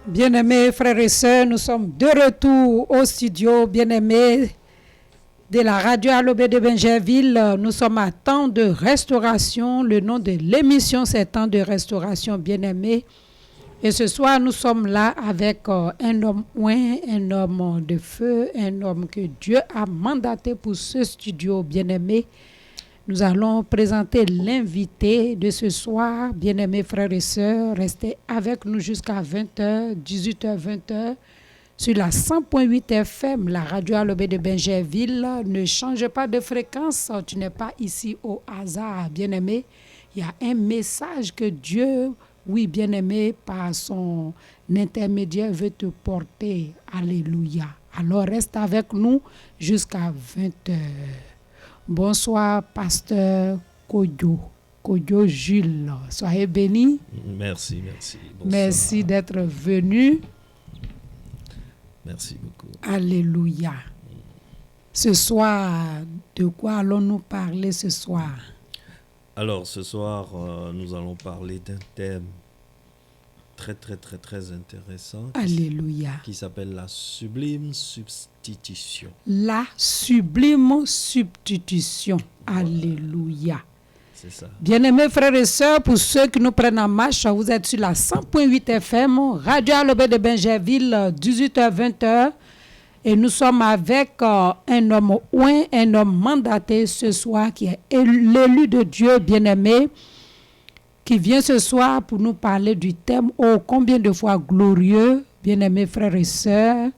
Bien-aimés frères et sœurs, nous sommes de retour au studio, bien-aimés de la radio Alobé de Bingerville. Nous sommes à temps de restauration. Le nom de l'émission, c'est temps de restauration, bien-aimés. Et ce soir, nous sommes là avec un homme oint, un homme de feu, un homme que Dieu a mandaté pour ce studio, bien-aimés. Nous allons présenter l'invité de ce soir, bien-aimés frères et sœurs. Restez avec nous jusqu'à 20h, 18h, 20h, sur la 100.8 FM, la radio Alobé de Bingerville. Ne change pas de fréquence, tu n'es pas ici au hasard, bien-aimé. Il y a un message que Dieu, oui, bien-aimé, par son intermédiaire, veut te porter. Alléluia. Alors reste avec nous jusqu'à 20h. Bonsoir, pasteur Kodjo Jules. Soyez bénis. Merci. Bonsoir. Merci d'être venu. Merci beaucoup. Alléluia. Ce soir, de quoi allons-nous parler ce soir? Alors, ce soir, nous allons parler d'un thème très intéressant. Alléluia. Qui s'appelle la sublime substitution. La sublime substitution. Alléluia. C'est ça. Bien-aimés frères et sœurs, pour ceux qui nous prennent en marche, vous êtes sur la 100.8 FM, Radio Alobé de Bingerville, 18h-20h. Et nous sommes avec un homme oint, un homme mandaté ce soir qui est l'élu de Dieu, bien-aimé, qui vient ce soir pour nous parler du thème « Oh, combien de fois glorieux, bien-aimés frères et sœurs,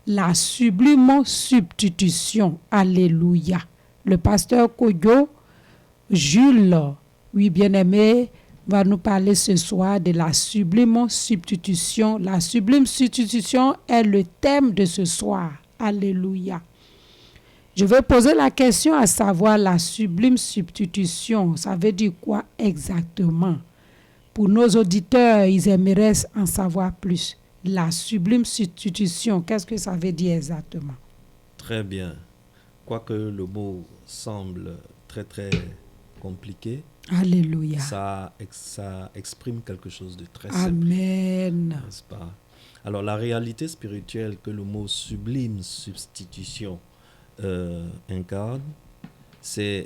la sublime substitution. » Alléluia. Le pasteur Kodjo Jules, oui, bien-aimé, va nous parler ce soir de la sublime substitution. La sublime substitution est le thème de ce soir. Alléluia. Je vais poser la question à savoir la sublime substitution. Ça veut dire quoi exactement? Pour nos auditeurs, ils aimeraient en savoir plus. La sublime substitution, qu'est-ce que ça veut dire exactement? Très bien. Quoique le mot semble très compliqué, Alléluia. Ça exprime quelque chose de très simple. Amen. N'est-ce pas? Alors, la réalité spirituelle que le mot sublime substitution incarne, c'est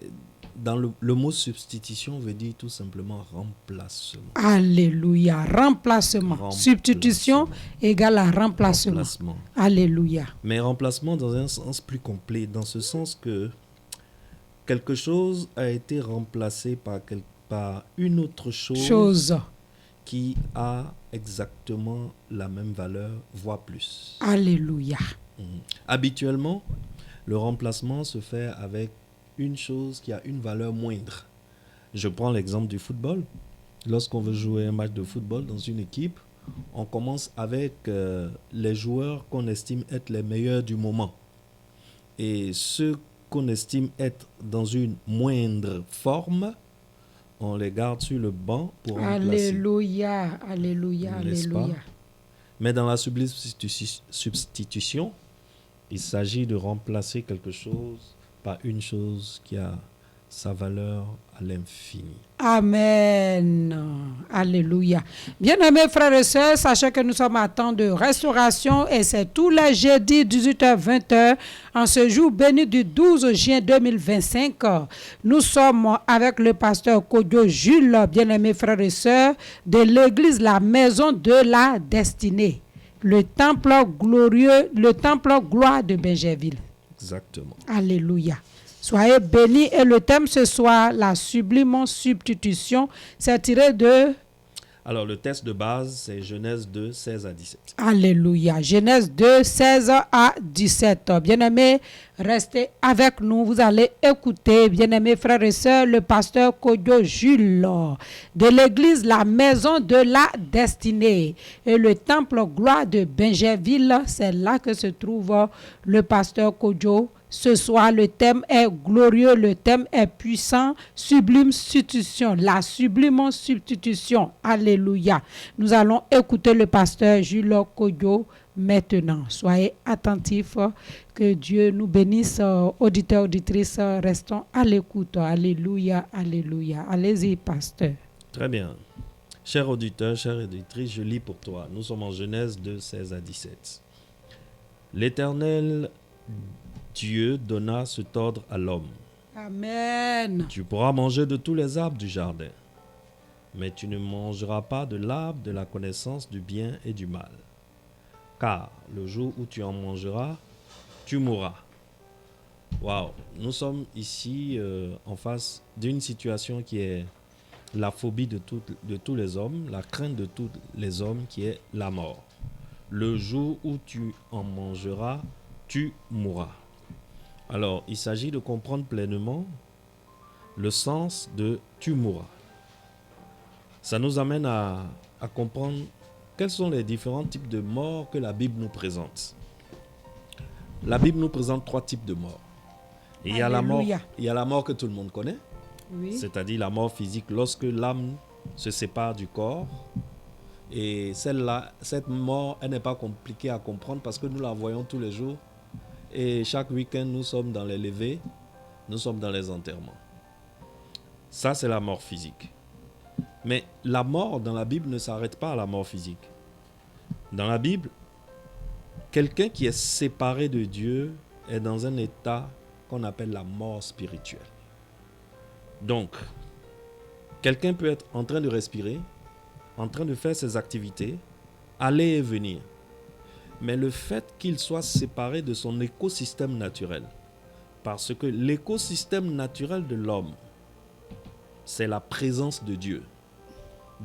dans le mot substitution veut dire tout simplement remplacement. Alléluia, remplacement. Substitution égale à remplacement. Alléluia. Mais remplacement dans un sens plus complet, dans ce sens que quelque chose a été remplacé par une autre chose qui a exactement la même valeur, voire plus. Alléluia. Habituellement, le remplacement se fait avec une chose qui a une valeur moindre. Je prends l'exemple du football. Lorsqu'on veut jouer un match de football dans une équipe, on commence avec les joueurs qu'on estime être les meilleurs du moment. Et ceux qu'on estime être dans une moindre forme, on les garde sur le banc pour remplacer. Alléluia. Mais dans la sublime substitution, il s'agit de remplacer quelque chose par une chose qui a sa valeur à l'infini. Amen. Alléluia. Bien-aimés frères et sœurs, sachez que nous sommes à temps de restauration et c'est tous les jeudis 18h-20h en ce jour béni du 12 juin 2025. Nous sommes avec le pasteur Kodjo Jules, bien-aimés frères et sœurs, de l'église La Maison de la Destinée, le temple glorieux, le temple gloire de Bingerville. Exactement. Alléluia. Soyez bénis. Et le thème ce soir, la sublime substitution, c'est tiré de... Alors, le texte de base, c'est Genèse 2, 16 à 17. Alléluia. Genèse 2, 16 à 17. Bien-aimés, restez avec nous. Vous allez écouter, bien-aimés frères et sœurs, le pasteur Kodjo Jules de l'église La Maison de la Destinée et le temple gloire de Bingerville. C'est là que se trouve le pasteur Kodjo. Ce soir, le thème est glorieux, le thème est puissant, sublime substitution, la sublime substitution. Alléluia. Nous allons écouter le pasteur Jules Kodjo maintenant. Soyez attentifs, que Dieu nous bénisse, auditeurs, auditrices, restons à l'écoute. Alléluia. Allez-y, pasteur. Très bien. Chers auditeurs, chères auditrices, je lis pour toi. Nous sommes en Genèse 2, 16 à 17. L'Éternel Dieu donna cet ordre à l'homme. Amen. Tu pourras manger de tous les arbres du jardin, mais tu ne mangeras pas de l'arbre de la connaissance du bien et du mal. Car le jour où tu en mangeras, tu mourras. Waouh, nous sommes ici en face d'une situation qui est la phobie de tous les hommes, la crainte de tous les hommes qui est la mort. Le jour où tu en mangeras, tu mourras. Alors, il s'agit de comprendre pleinement le sens de tu mourras. Ça nous amène à comprendre quels sont les différents types de morts que la Bible nous présente. La Bible nous présente 3 types de morts. Il y a la mort que tout le monde connaît, oui. C'est-à-dire la mort physique lorsque l'âme se sépare du corps. Et celle-là, cette mort, elle n'est pas compliquée à comprendre parce que nous la voyons tous les jours. Et chaque week-end, nous sommes dans les levées, nous sommes dans les enterrements. Ça, c'est la mort physique. Mais la mort dans la Bible ne s'arrête pas à la mort physique. Dans la Bible, quelqu'un qui est séparé de Dieu est dans un état qu'on appelle la mort spirituelle. Donc, quelqu'un peut être en train de respirer, en train de faire ses activités, aller et venir. Mais le fait qu'il soit séparé de son écosystème naturel, parce que l'écosystème naturel de l'homme, c'est la présence de Dieu.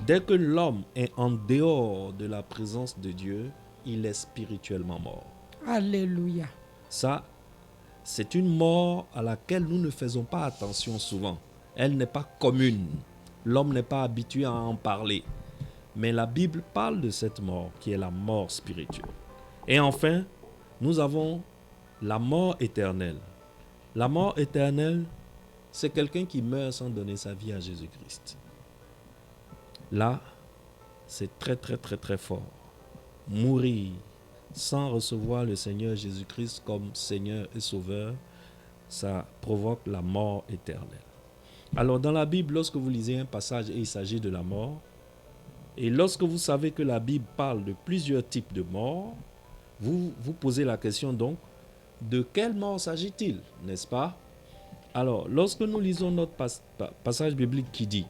Dès que l'homme est en dehors de la présence de Dieu, il est spirituellement mort. Alléluia. Ça, c'est une mort à laquelle nous ne faisons pas attention souvent. Elle n'est pas commune. L'homme n'est pas habitué à en parler. Mais la Bible parle de cette mort qui est la mort spirituelle. Et enfin, nous avons la mort éternelle. La mort éternelle, c'est quelqu'un qui meurt sans donner sa vie à Jésus-Christ. Là, c'est très très très très fort. Mourir sans recevoir le Seigneur Jésus-Christ comme Seigneur et Sauveur, ça provoque la mort éternelle. Alors dans la Bible, lorsque vous lisez un passage et il s'agit de la mort, et lorsque vous savez que la Bible parle de plusieurs types de morts, vous vous posez la question donc, de quelle mort s'agit-il, n'est-ce pas? Alors, lorsque nous lisons notre passage biblique qui dit,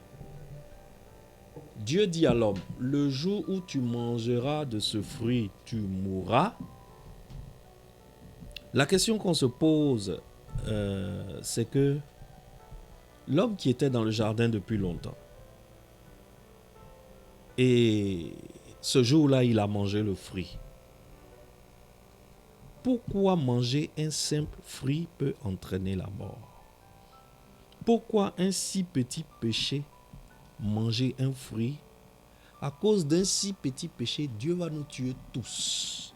Dieu dit à l'homme, le jour où tu mangeras de ce fruit, tu mourras. La question qu'on se pose, c'est que l'homme qui était dans le jardin depuis longtemps, et ce jour-là, il a mangé le fruit. Pourquoi manger un simple fruit peut entraîner la mort? Pourquoi un si petit péché, manger un fruit? À cause d'un si petit péché, Dieu va nous tuer tous.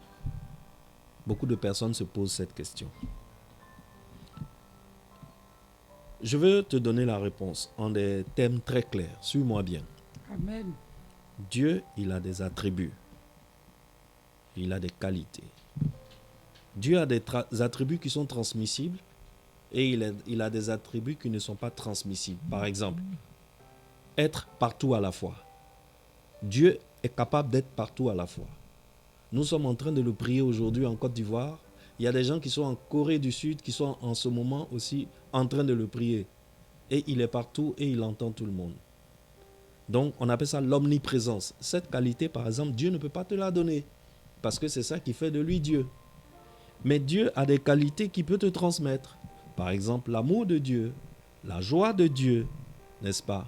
Beaucoup de personnes se posent cette question. Je veux te donner la réponse en des termes très clairs. Suis-moi bien. Amen. Dieu, il a des attributs. Il a des qualités. Dieu a des attributs qui sont transmissibles et il a des attributs qui ne sont pas transmissibles. Par exemple, être partout à la fois. Dieu est capable d'être partout à la fois. Nous sommes en train de le prier aujourd'hui en Côte d'Ivoire. Il y a des gens qui sont en Corée du Sud qui sont en ce moment aussi en train de le prier. Et il est partout et il entend tout le monde. Donc, on appelle ça l'omniprésence. Cette qualité, par exemple, Dieu ne peut pas te la donner parce que c'est ça qui fait de lui Dieu. Mais Dieu a des qualités qu'il peut te transmettre. Par exemple, l'amour de Dieu, la joie de Dieu, n'est-ce pas,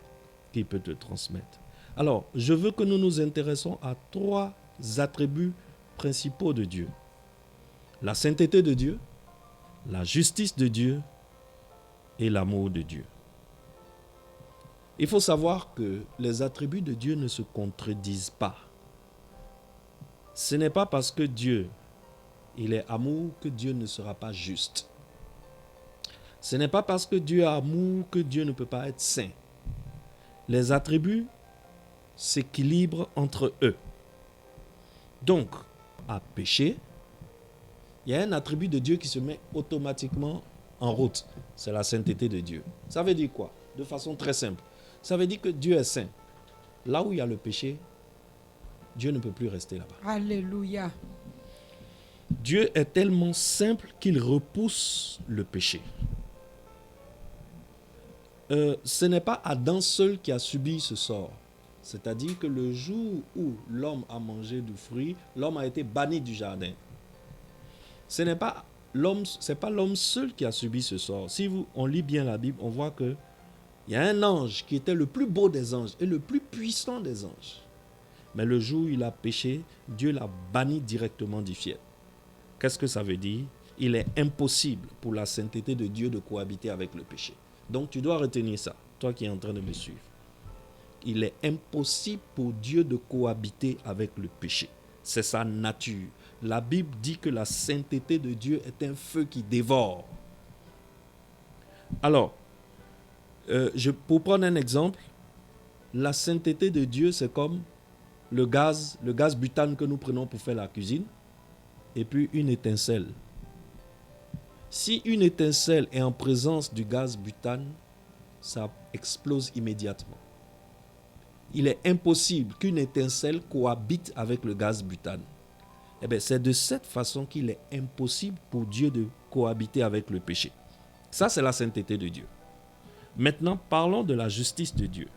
qu'il peut te transmettre. Alors, je veux que nous nous intéressons à 3 attributs principaux de Dieu. La sainteté de Dieu, la justice de Dieu et l'amour de Dieu. Il faut savoir que les attributs de Dieu ne se contredisent pas. Ce n'est pas parce que Dieu, il est amour que Dieu ne sera pas juste. Ce n'est pas parce que Dieu est amour que Dieu ne peut pas être saint. Les attributs s'équilibrent entre eux. Donc, à pécher, il y a un attribut de Dieu qui se met automatiquement en route. C'est la sainteté de Dieu. Ça veut dire quoi? De façon très simple. Ça veut dire que Dieu est saint. là où il y a le péché, Dieu ne peut plus rester là-bas. Alléluia. Dieu est tellement simple qu'il repousse le péché. Ce n'est pas Adam seul qui a subi ce sort. C'est-à-dire que le jour où l'homme a mangé du fruit, l'homme a été banni du jardin. Ce n'est pas l'homme seul qui a subi ce sort. Si on lit bien la Bible, on voit que il y a un ange qui était le plus beau des anges et le plus puissant des anges. Mais le jour où il a péché, Dieu l'a banni directement du ciel. Qu'est-ce que ça veut dire? Il est impossible pour la sainteté de Dieu de cohabiter avec le péché. Donc tu dois retenir ça, toi qui es en train de me suivre. Il est impossible pour Dieu de cohabiter avec le péché. C'est sa nature. La Bible dit que la sainteté de Dieu est un feu qui dévore. Alors, pour prendre un exemple, la sainteté de Dieu, c'est comme le gaz butane que nous prenons pour faire la cuisine, et puis une étincelle. Si une étincelle est en présence du gaz butane, ça explose immédiatement. Il est impossible qu'une étincelle cohabite avec le gaz butane. Eh bien, c'est de cette façon qu'il est impossible pour Dieu de cohabiter avec le péché. Ça, c'est la sainteté de Dieu. Maintenant, parlons de la justice de Dieu.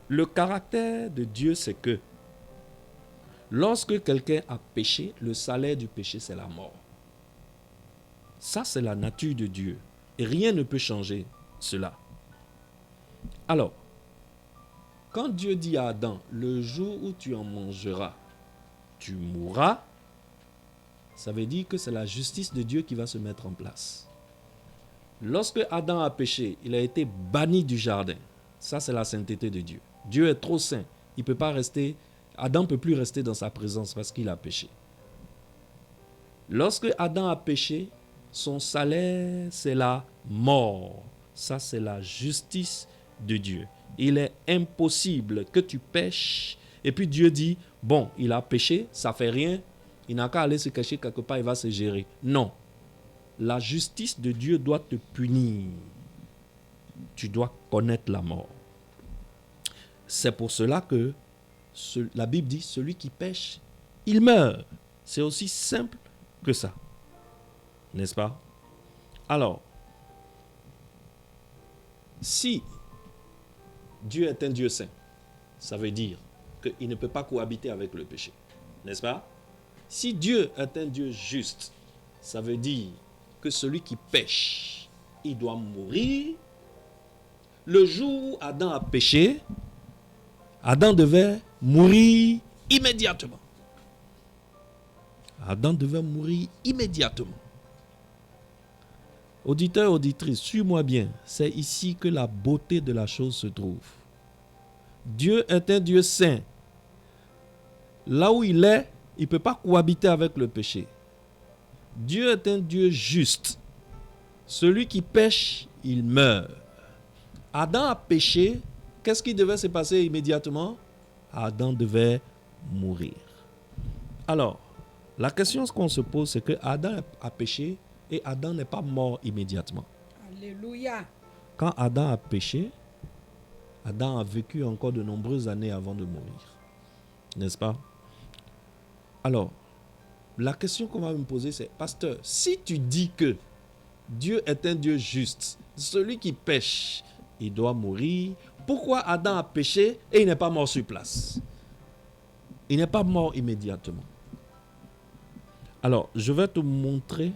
Le caractère de Dieu, c'est que lorsque quelqu'un a péché, le salaire du péché, c'est la mort. Ça, c'est la nature de Dieu. Et rien ne peut changer cela. Alors, quand Dieu dit à Adam, le jour où tu en mangeras, tu mourras, ça veut dire que c'est la justice de Dieu qui va se mettre en place. Lorsque Adam a péché, il a été banni du jardin. Ça, c'est la sainteté de Dieu. Dieu est trop saint. Il peut pas rester, Adam ne peut plus rester dans sa présence parce qu'il a péché. Lorsque Adam a péché, son salaire, c'est la mort. Ça, c'est la justice de Dieu. Il est impossible que tu pêches et puis Dieu dit, bon, il a péché, ça fait rien, il n'a qu'à aller se cacher quelque part, il va se gérer. Non. La justice de Dieu doit te punir. Tu dois connaître la mort. C'est pour cela que la Bible dit, celui qui pêche, il meurt. C'est aussi simple que ça. N'est-ce pas? Alors, si Dieu est un Dieu saint, ça veut dire qu'il ne peut pas cohabiter avec le péché. N'est-ce pas? Si Dieu est un Dieu juste, ça veut dire que celui qui pêche, il doit mourir. Le jour où Adam a péché, Adam devait mourir immédiatement. Adam devait mourir immédiatement. Auditeur, auditrice, suis-moi bien. C'est ici que la beauté de la chose se trouve. Dieu est un Dieu saint. Là où il est, il ne peut pas cohabiter avec le péché. Dieu est un Dieu juste. Celui qui pêche, il meurt. Adam a péché. Qu'est-ce qui devait se passer immédiatement? Adam devait mourir. Alors, la question qu'on se pose, c'est que Adam a péché et Adam n'est pas mort immédiatement. Alléluia. Quand Adam a péché, Adam a vécu encore de nombreuses années avant de mourir. N'est-ce pas? Alors, la question qu'on va me poser, c'est, pasteur, si tu dis que Dieu est un Dieu juste, celui qui pêche, il doit mourir, pourquoi Adam a péché et il n'est pas mort sur place? Il n'est pas mort immédiatement. Alors, je vais te montrer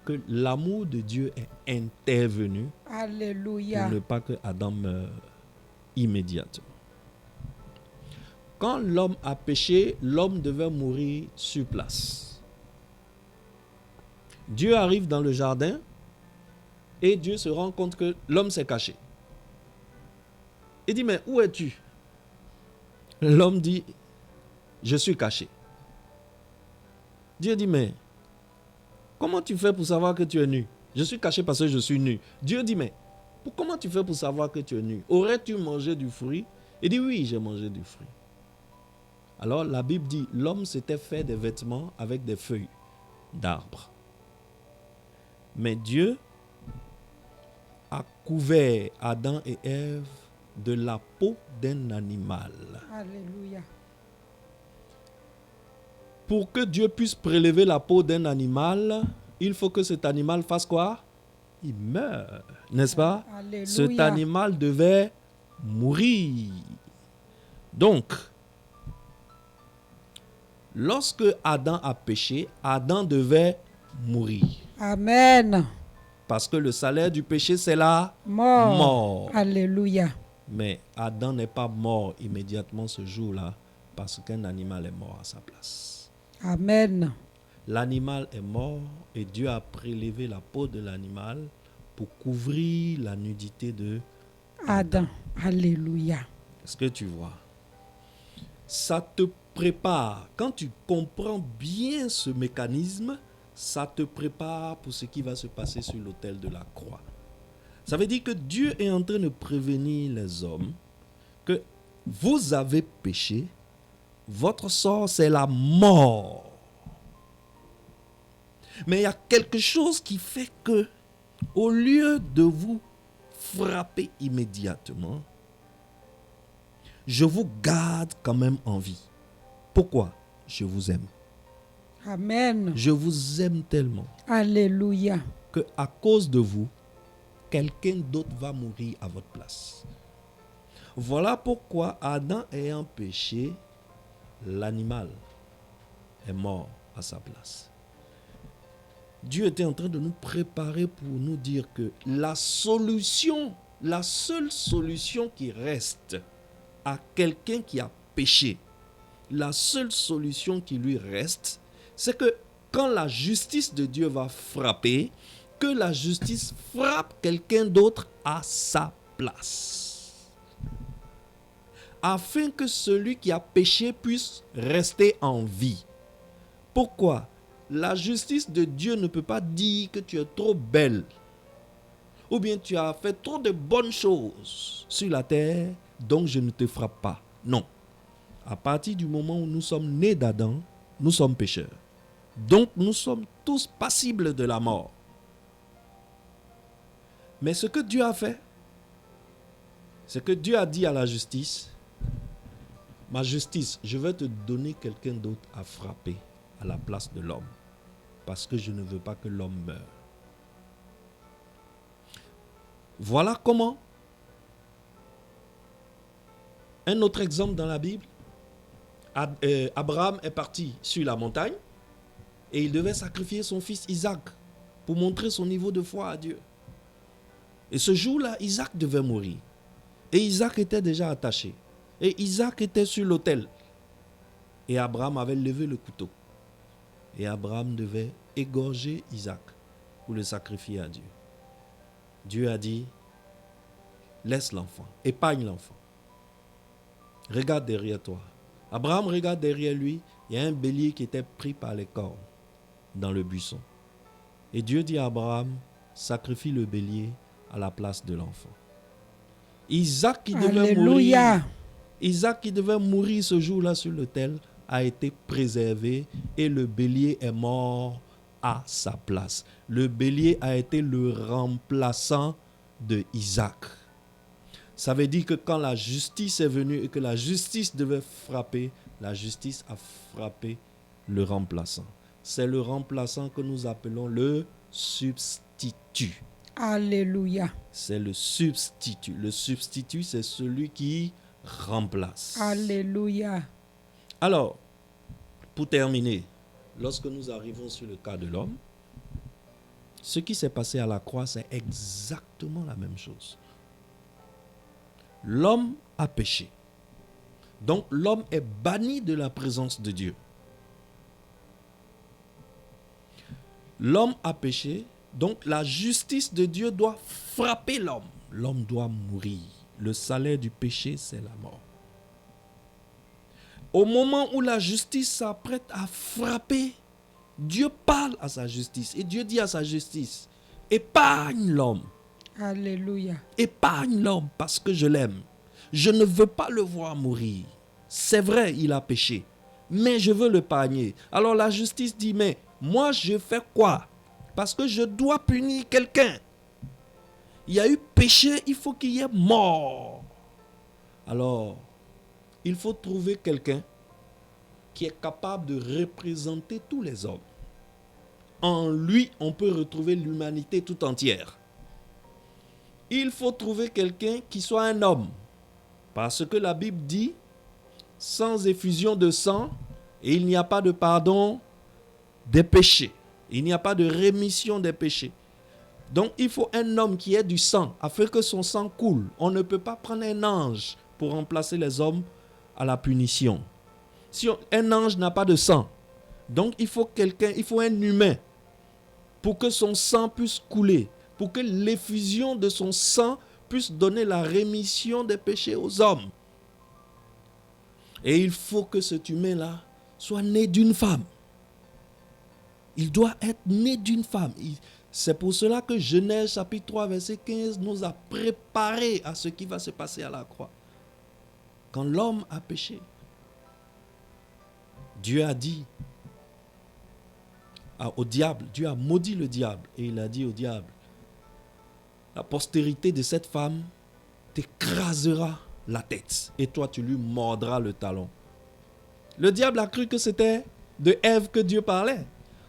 que l'amour de Dieu est intervenu. Alléluia. Pour ne pas que Adam meure immédiatement. Quand l'homme a péché, l'homme devait mourir sur place. Dieu arrive dans le jardin et Dieu se rend compte que l'homme s'est caché. Il dit, mais où es-tu? L'homme dit, je suis caché. Dieu dit, mais comment tu fais pour savoir que tu es nu? Je suis caché parce que je suis nu. Dieu dit, mais comment tu fais pour savoir que tu es nu? Aurais-tu mangé du fruit? Il dit, oui, j'ai mangé du fruit. Alors la Bible dit, l'homme s'était fait des vêtements avec des feuilles d'arbres. Mais Dieu a couvert Adam et Ève de la peau d'un animal. Alléluia. Pour que Dieu puisse prélever la peau d'un animal, il faut que cet animal fasse quoi? Il meurt, n'est-ce pas? Alléluia. Cet animal devait mourir. Donc, lorsque Adam a péché, Adam devait mourir. Amen. Parce que le salaire du péché, c'est la Mort. mort. Alléluia. Mais Adam n'est pas mort immédiatement ce jour-là parce qu'un animal est mort à sa place. Amen. L'animal est mort et Dieu a prélevé la peau de l'animal pour couvrir la nudité de Adam. Alléluia. Est-ce que tu vois? Ça te prépare. Quand tu comprends bien ce mécanisme, ça te prépare pour ce qui va se passer sur l'autel de la croix. Ça veut dire que Dieu est en train de prévenir les hommes que vous avez péché, votre sort c'est la mort. Mais il y a quelque chose qui fait que, au lieu de vous frapper immédiatement, je vous garde quand même en vie. Pourquoi? Je vous aime. Amen. Je vous aime tellement Alléluia. que à cause de vous, quelqu'un d'autre va mourir à votre place. Voilà pourquoi Adam ayant péché, l'animal est mort à sa place. Dieu était en train de nous préparer pour nous dire que la solution, la seule solution qui reste à quelqu'un qui a péché, la seule solution qui lui reste, c'est que quand la justice de Dieu va frapper, que la justice frappe quelqu'un d'autre à sa place. Afin que celui qui a péché puisse rester en vie. Pourquoi? La justice de Dieu ne peut pas dire que tu es trop belle ou bien tu as fait trop de bonnes choses sur la terre, donc je ne te frappe pas. Non. À partir du moment où nous sommes nés d'Adam, nous sommes pécheurs. Donc nous sommes tous passibles de la mort. Mais ce que Dieu a fait, c'est que Dieu a dit à la justice, ma justice, je vais te donner quelqu'un d'autre à frapper à la place de l'homme. Parce que je ne veux pas que l'homme meure. Voilà comment. Un autre exemple dans la Bible. Abraham est parti sur la montagne et il devait sacrifier son fils Isaac pour montrer son niveau de foi à Dieu. Et ce jour-là, Isaac devait mourir. Et Isaac était déjà attaché. Et Isaac était sur l'autel. Et Abraham avait levé le couteau. Et Abraham devait égorger Isaac pour le sacrifier à Dieu. Dieu a dit, laisse l'enfant, épargne l'enfant. Regarde derrière toi. Abraham regarde derrière lui, il y a un bélier qui était pris par les cornes dans le buisson. Et Dieu dit à Abraham, sacrifie le bélier à la place de l'enfant. Isaac qui devait mourir, Isaac qui devait mourir ce jour-là sur l'autel, a été préservé et le bélier est mort à sa place. Le bélier a été le remplaçant de Isaac. Ça veut dire que quand la justice est venue et que la justice devait frapper, la justice a frappé le remplaçant. C'est le remplaçant que nous appelons le substitut. Alléluia. C'est le substitut. Le substitut, c'est celui qui remplace. Alléluia. Alors, pour terminer, lorsque nous arrivons sur le cas de l'homme, ce qui s'est passé à la croix, c'est exactement la même chose. L'homme a péché. Donc l'homme est banni de la présence de Dieu. L'homme a péché, donc la justice de Dieu doit frapper l'homme. L'homme doit mourir. Le salaire du péché, c'est la mort. Au moment où la justice s'apprête à frapper, Dieu parle à sa justice. Et Dieu dit à sa justice, épargne l'homme. Alléluia. Épargne l'homme parce que je l'aime. Je ne veux pas le voir mourir. C'est vrai, il a péché. Mais je veux l'épargner. Alors la justice dit, mais moi je fais quoi? Parce que je dois punir quelqu'un. Il y a eu péché, il faut qu'il y ait mort. Alors, il faut trouver quelqu'un qui est capable de représenter tous les hommes. En lui, on peut retrouver l'humanité tout entière. Il faut trouver quelqu'un qui soit un homme. Parce que la Bible dit, sans effusion de sang, il n'y a pas de pardon des péchés. Il n'y a pas de rémission des péchés. Donc, il faut un homme qui ait du sang, afin que son sang coule. On ne peut pas prendre un ange pour remplacer les hommes à la punition. Si un ange n'a pas de sang, donc il faut un humain pour que son sang puisse couler, pour que l'effusion de son sang puisse donner la rémission des péchés aux hommes. Et il faut que cet humain-là soit né d'une femme. Il doit être né d'une femme. C'est pour cela que Genèse chapitre 3 verset 15 nous a préparé à ce qui va se passer à la croix. Quand l'homme a péché, Dieu a dit au diable, Dieu a maudit le diable et il a dit au diable, la postérité de cette femme t'écrasera la tête et toi tu lui mordras le talon. Le diable a cru que c'était de Ève que Dieu parlait.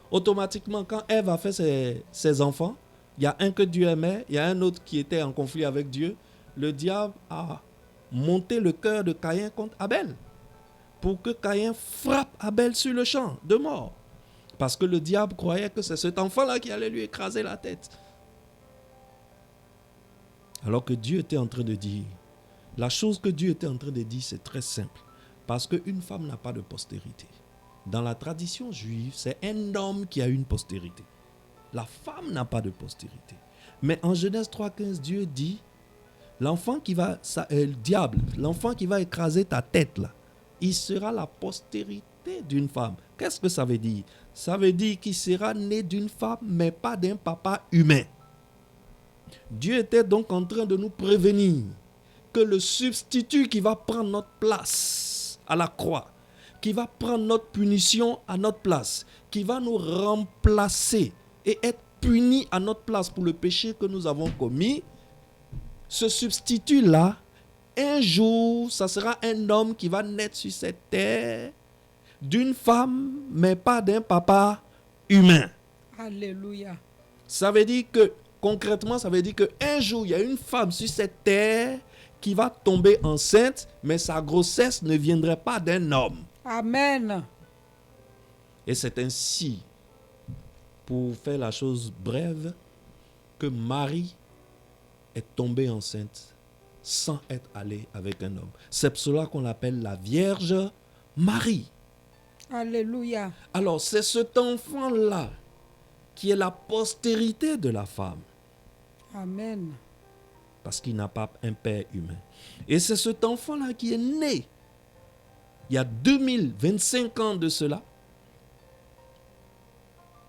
Automatiquement, quand Ève a fait ses enfants, il y a un que Dieu aimait, il y a un autre qui était en conflit avec Dieu. Le diable a monté le cœur de Caïn contre Abel pour que Caïn frappe Abel sur le champ de mort. Parce que le diable croyait que c'est cet enfant-là qui allait lui écraser la tête. Alors que Dieu était en train de dire, la chose que Dieu était en train de dire, c'est très simple. Parce qu'une femme n'a pas de postérité. Dans la tradition juive, c'est un homme qui a une postérité. La femme n'a pas de postérité. Mais en Genèse 3,15, Dieu dit, l'enfant qui va, le diable, l'enfant qui va écraser ta tête là, il sera la postérité d'une femme. Qu'est-ce que ça veut dire? Ça veut dire qu'il sera né d'une femme, mais pas d'un papa humain. Dieu était donc en train de nous prévenir que le substitut qui va prendre notre place à la croix, qui va prendre notre punition à notre place, qui va nous remplacer et être puni à notre place pour le péché que nous avons commis, ce substitut-là, un jour, ça sera un homme qui va naître sur cette terre d'une femme, mais pas d'un papa humain. Alléluia. Ça veut dire que, concrètement, ça veut dire qu'un jour, il y a une femme sur cette terre qui va tomber enceinte, mais sa grossesse ne viendrait pas d'un homme. Amen. Et c'est ainsi, pour faire la chose brève, que Marie est tombée enceinte sans être allée avec un homme. C'est pour cela qu'on l'appelle la Vierge Marie. Alléluia. Alors, c'est cet enfant-là qui est la postérité de la femme. Amen. Parce qu'il n'a pas un père humain. Et c'est cet enfant-là qui est né il y a 2025 ans de cela.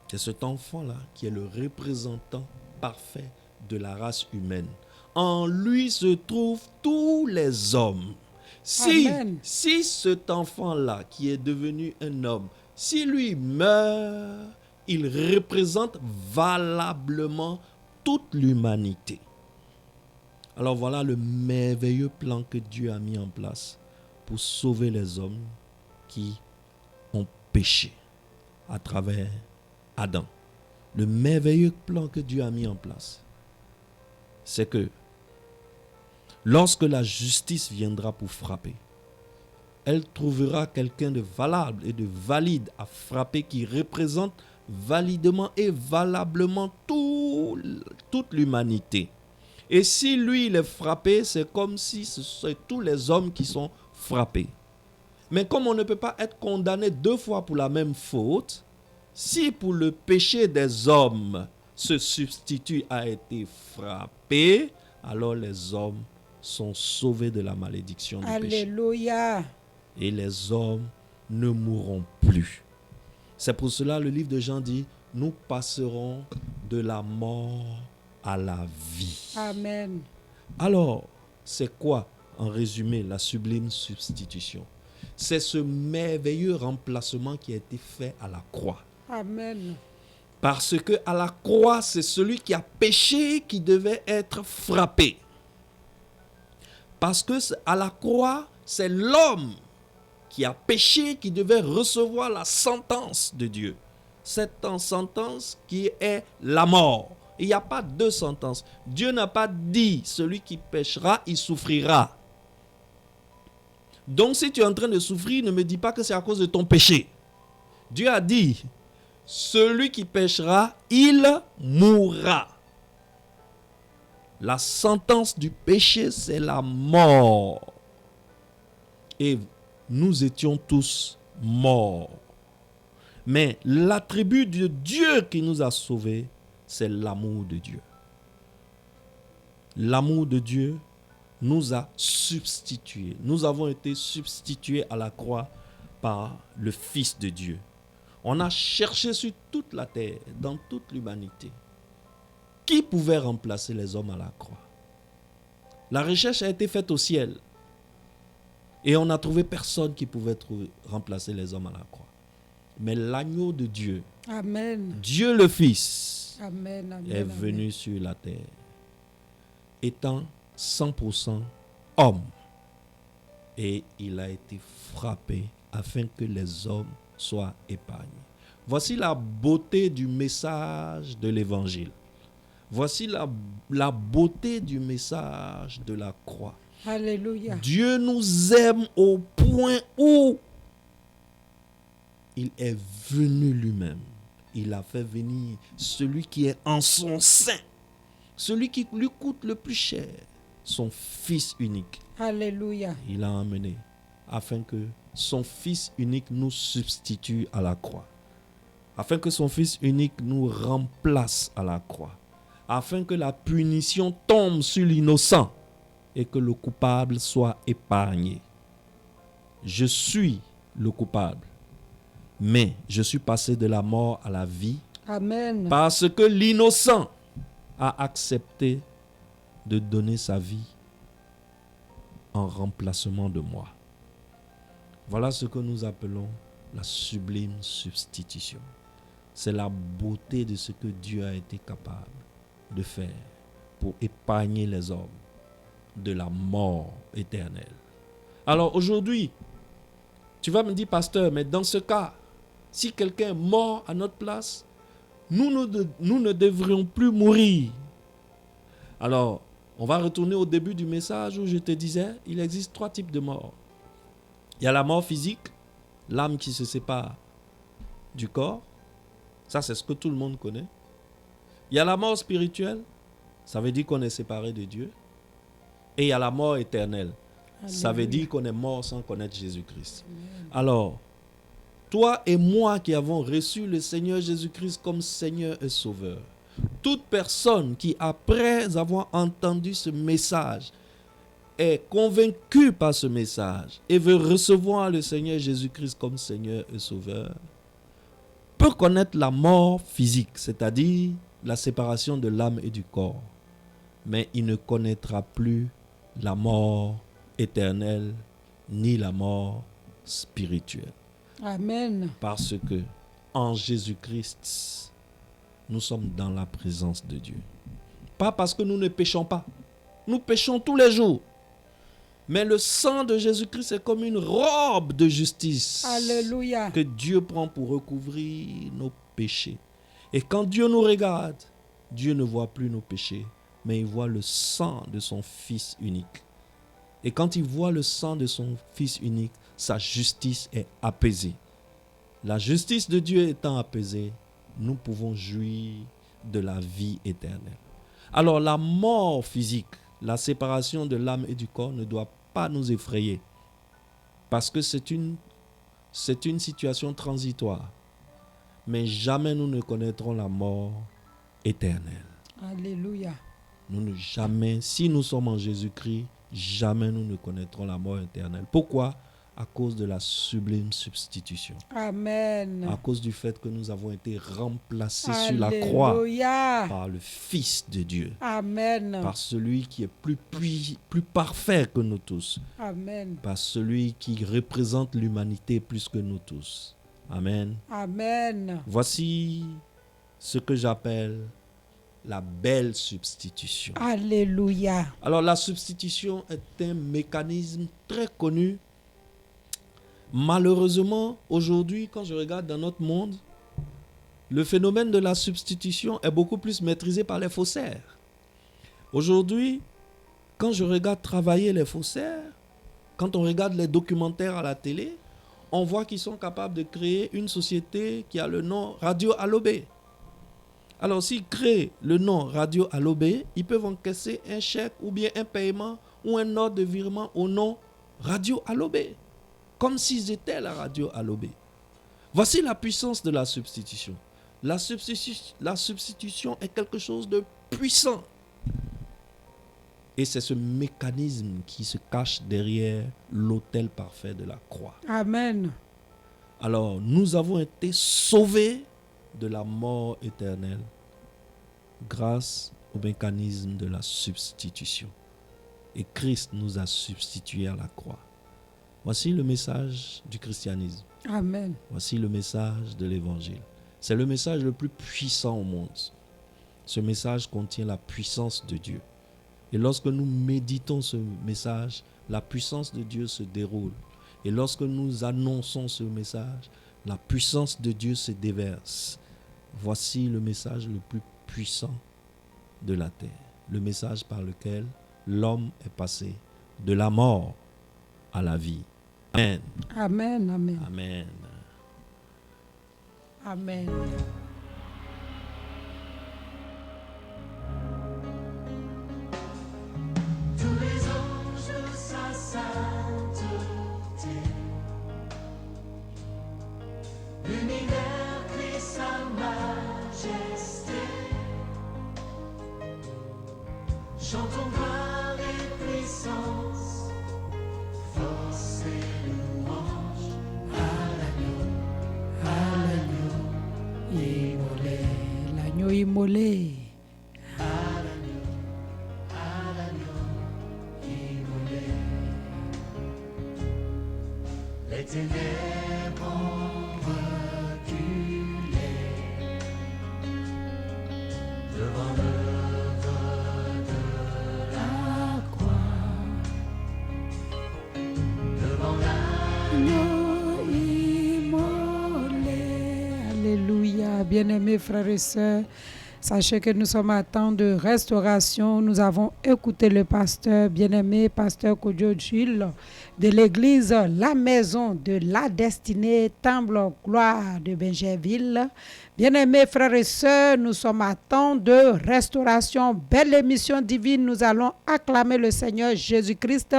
C'est cet enfant-là qui est le représentant parfait de la race humaine. En lui se trouvent tous les hommes. Si cet enfant-là qui est devenu un homme, si lui meurt, il représente valablement toute l'humanité. Alors voilà le merveilleux plan que Dieu a mis en place pour sauver les hommes qui ont péché à travers Adam. Le merveilleux plan que Dieu a mis en place, c'est que lorsque la justice viendra pour frapper, elle trouvera quelqu'un de valable et de valide à frapper qui représente validement et valablement toute l'humanité. Et si lui il est frappé, c'est comme si ce sont tous les hommes qui sont frappés. Mais comme on ne peut pas être condamné deux fois pour la même faute, si pour le péché des hommes, ce substitut a été frappé, alors les hommes sont sauvés de la malédiction du péché. Alléluia. Et les hommes ne mourront plus. C'est pour cela le livre de Jean dit, nous passerons de la mort à la vie. Amen. Alors, c'est quoi, en résumé, la sublime substitution? C'est ce merveilleux remplacement qui a été fait à la croix. Amen. Parce que à la croix, c'est celui qui a péché qui devait être frappé. Parce que à la croix, c'est l'homme qui a péché qui devait recevoir la sentence de Dieu. Cette sentence qui est la mort. Il n'y a pas deux sentences. Dieu n'a pas dit celui qui péchera, il souffrira. Donc si tu es en train de souffrir, ne me dis pas que c'est à cause de ton péché. Dieu a dit, celui qui péchera, il mourra. La sentence du péché, c'est la mort. Et nous étions tous morts. Mais l'attribut de Dieu qui nous a sauvés, c'est l'amour de Dieu. L'amour de Dieu nous a substitués. Nous avons été substitués à la croix par le Fils de Dieu. On a cherché sur toute la terre, dans toute l'humanité, qui pouvait remplacer les hommes à la croix. La recherche a été faite au ciel. Et on n'a trouvé personne qui pouvait remplacer les hommes à la croix. Mais l'agneau de Dieu, Amen. Dieu le Fils, Amen. Amen. est venu sur la terre, étant 100% homme. Et il a été frappé afin que les hommes soient épargnés. Voici la beauté du message de l'évangile. Voici la beauté du message de la croix. Alléluia. Dieu nous aime au point où il est venu lui-même. Il a fait venir celui qui est en son sein, celui qui lui coûte le plus cher, son Fils unique. Alléluia. Il l'a emmené afin que son Fils unique nous substitue à la croix. Afin que son Fils unique nous remplace à la croix. Afin que la punition tombe sur l'innocent et que le coupable soit épargné. Je suis le coupable, mais je suis passé de la mort à la vie. Amen. Parce que l'innocent a accepté de donner sa vie en remplacement de moi. Voilà ce que nous appelons la sublime substitution. C'est la beauté de ce que Dieu a été capable de faire pour épargner les hommes de la mort éternelle. Alors aujourd'hui, tu vas me dire, pasteur, mais dans ce cas, si quelqu'un est mort à notre place, nous ne devrions plus mourir. Alors, on va retourner au début du message où je te disais, il existe 3 types de morts. Il y a la mort physique, l'âme qui se sépare du corps. Ça, c'est ce que tout le monde connaît. Il y a la mort spirituelle, ça veut dire qu'on est séparé de Dieu. Et il y a la mort éternelle. Alléluia. Ça veut dire qu'on est mort sans connaître Jésus-Christ. Amen. Alors, toi et moi qui avons reçu le Seigneur Jésus-Christ comme Seigneur et Sauveur, toute personne qui, après avoir entendu ce message, est convaincue par ce message et veut recevoir le Seigneur Jésus-Christ comme Seigneur et Sauveur, peut connaître la mort physique, c'est-à-dire la séparation de l'âme et du corps. Mais il ne connaîtra plus la mort éternelle ni la mort spirituelle. Amen. Parce que en Jésus-Christ, nous sommes dans la présence de Dieu. Pas parce que nous ne péchons pas. Nous péchons tous les jours. Mais le sang de Jésus-Christ est comme une robe de justice. Alléluia. Que Dieu prend pour recouvrir nos péchés. Et quand Dieu nous regarde, Dieu ne voit plus nos péchés, mais il voit le sang de son Fils unique. Et quand il voit le sang de son Fils unique, sa justice est apaisée. La justice de Dieu étant apaisée, nous pouvons jouir de la vie éternelle. Alors la mort physique, la séparation de l'âme et du corps ne doit pas nous effrayer. Parce que c'est une situation transitoire. Mais jamais nous ne connaîtrons la mort éternelle. Alléluia. Jamais, si nous sommes en Jésus-Christ, jamais nous ne connaîtrons la mort éternelle. Pourquoi? À cause de la sublime substitution. Amen. À cause du fait que nous avons été remplacés Alléluia. sur la croix par le Fils de Dieu. Amen. Par celui qui est plus parfait que nous tous. Amen. Par celui qui représente l'humanité plus que nous tous. Amen. Amen. Voici ce que j'appelle la belle substitution. Alléluia. Alors la substitution est un mécanisme très connu. Malheureusement, aujourd'hui, quand je regarde dans notre monde, le phénomène de la substitution est beaucoup plus maîtrisé par les faussaires. Aujourd'hui, quand je regarde travailler les faussaires, quand on regarde les documentaires à la télé, on voit qu'ils sont capables de créer une société qui a le nom Radio Alobé. Alors, s'ils créent le nom Radio Alobé, ils peuvent encaisser un chèque ou bien un paiement ou un ordre de virement au nom Radio Alobé, comme s'ils étaient la Radio Alobé. Voici la puissance de la substitution. La substitution est quelque chose de puissant. Et c'est ce mécanisme qui se cache derrière l'autel parfait de la croix. Amen. Alors, nous avons été sauvés de la mort éternelle grâce au mécanisme de la substitution. Et Christ nous a substitués à la croix. Voici le message du christianisme. Amen. Voici le message de l'évangile. C'est le message le plus puissant au monde. Ce message contient la puissance de Dieu. Et lorsque nous méditons ce message, la puissance de Dieu se déroule. Et lorsque nous annonçons ce message, la puissance de Dieu se déverse. Voici le message le plus puissant de la terre. Le message par lequel l'homme est passé de la mort à la vie. Amen. Amen. Amen. Amen. Amen. Tous les anges de sa sainteté, l'univers crie sa majesté, chantons gloire et puissance, force et louange à l'agneau immolé, L'agneau immolé. les ténèbres ont reculé devant l'œuvre de la croix, devant L'agneau immolé. Alléluia. Bien-aimés frères et sœurs, sachez que nous sommes à temps de restauration. Nous avons écouté le pasteur, bien-aimé pasteur Kodjo Jules, de l'église La Maison de la Destinée, Temple Gloire de Benjerville. Bien-aimés frères et sœurs, nous sommes à temps de restauration. Belle émission divine. Nous allons acclamer le Seigneur Jésus-Christ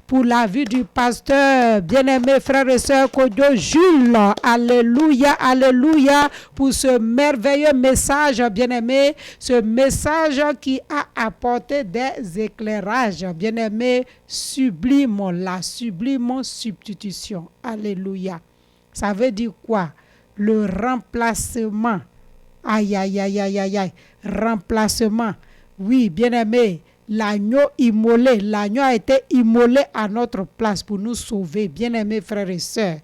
pour la vie du pasteur. Bien-aimés frères et sœurs, Kodjo Jules. Alléluia, alléluia, pour ce merveilleux message, bien-aimé. Ce message qui a apporté des éclairages. Bien-aimé, sublimons la substitution. Alléluia. Ça veut dire quoi? Le remplacement. Aïe, aïe, aïe, aïe, aïe, aïe. Remplacement. Oui, bien-aimé, l'agneau immolé. L'agneau a été immolé à notre place pour nous sauver. Bien-aimés frères et sœurs,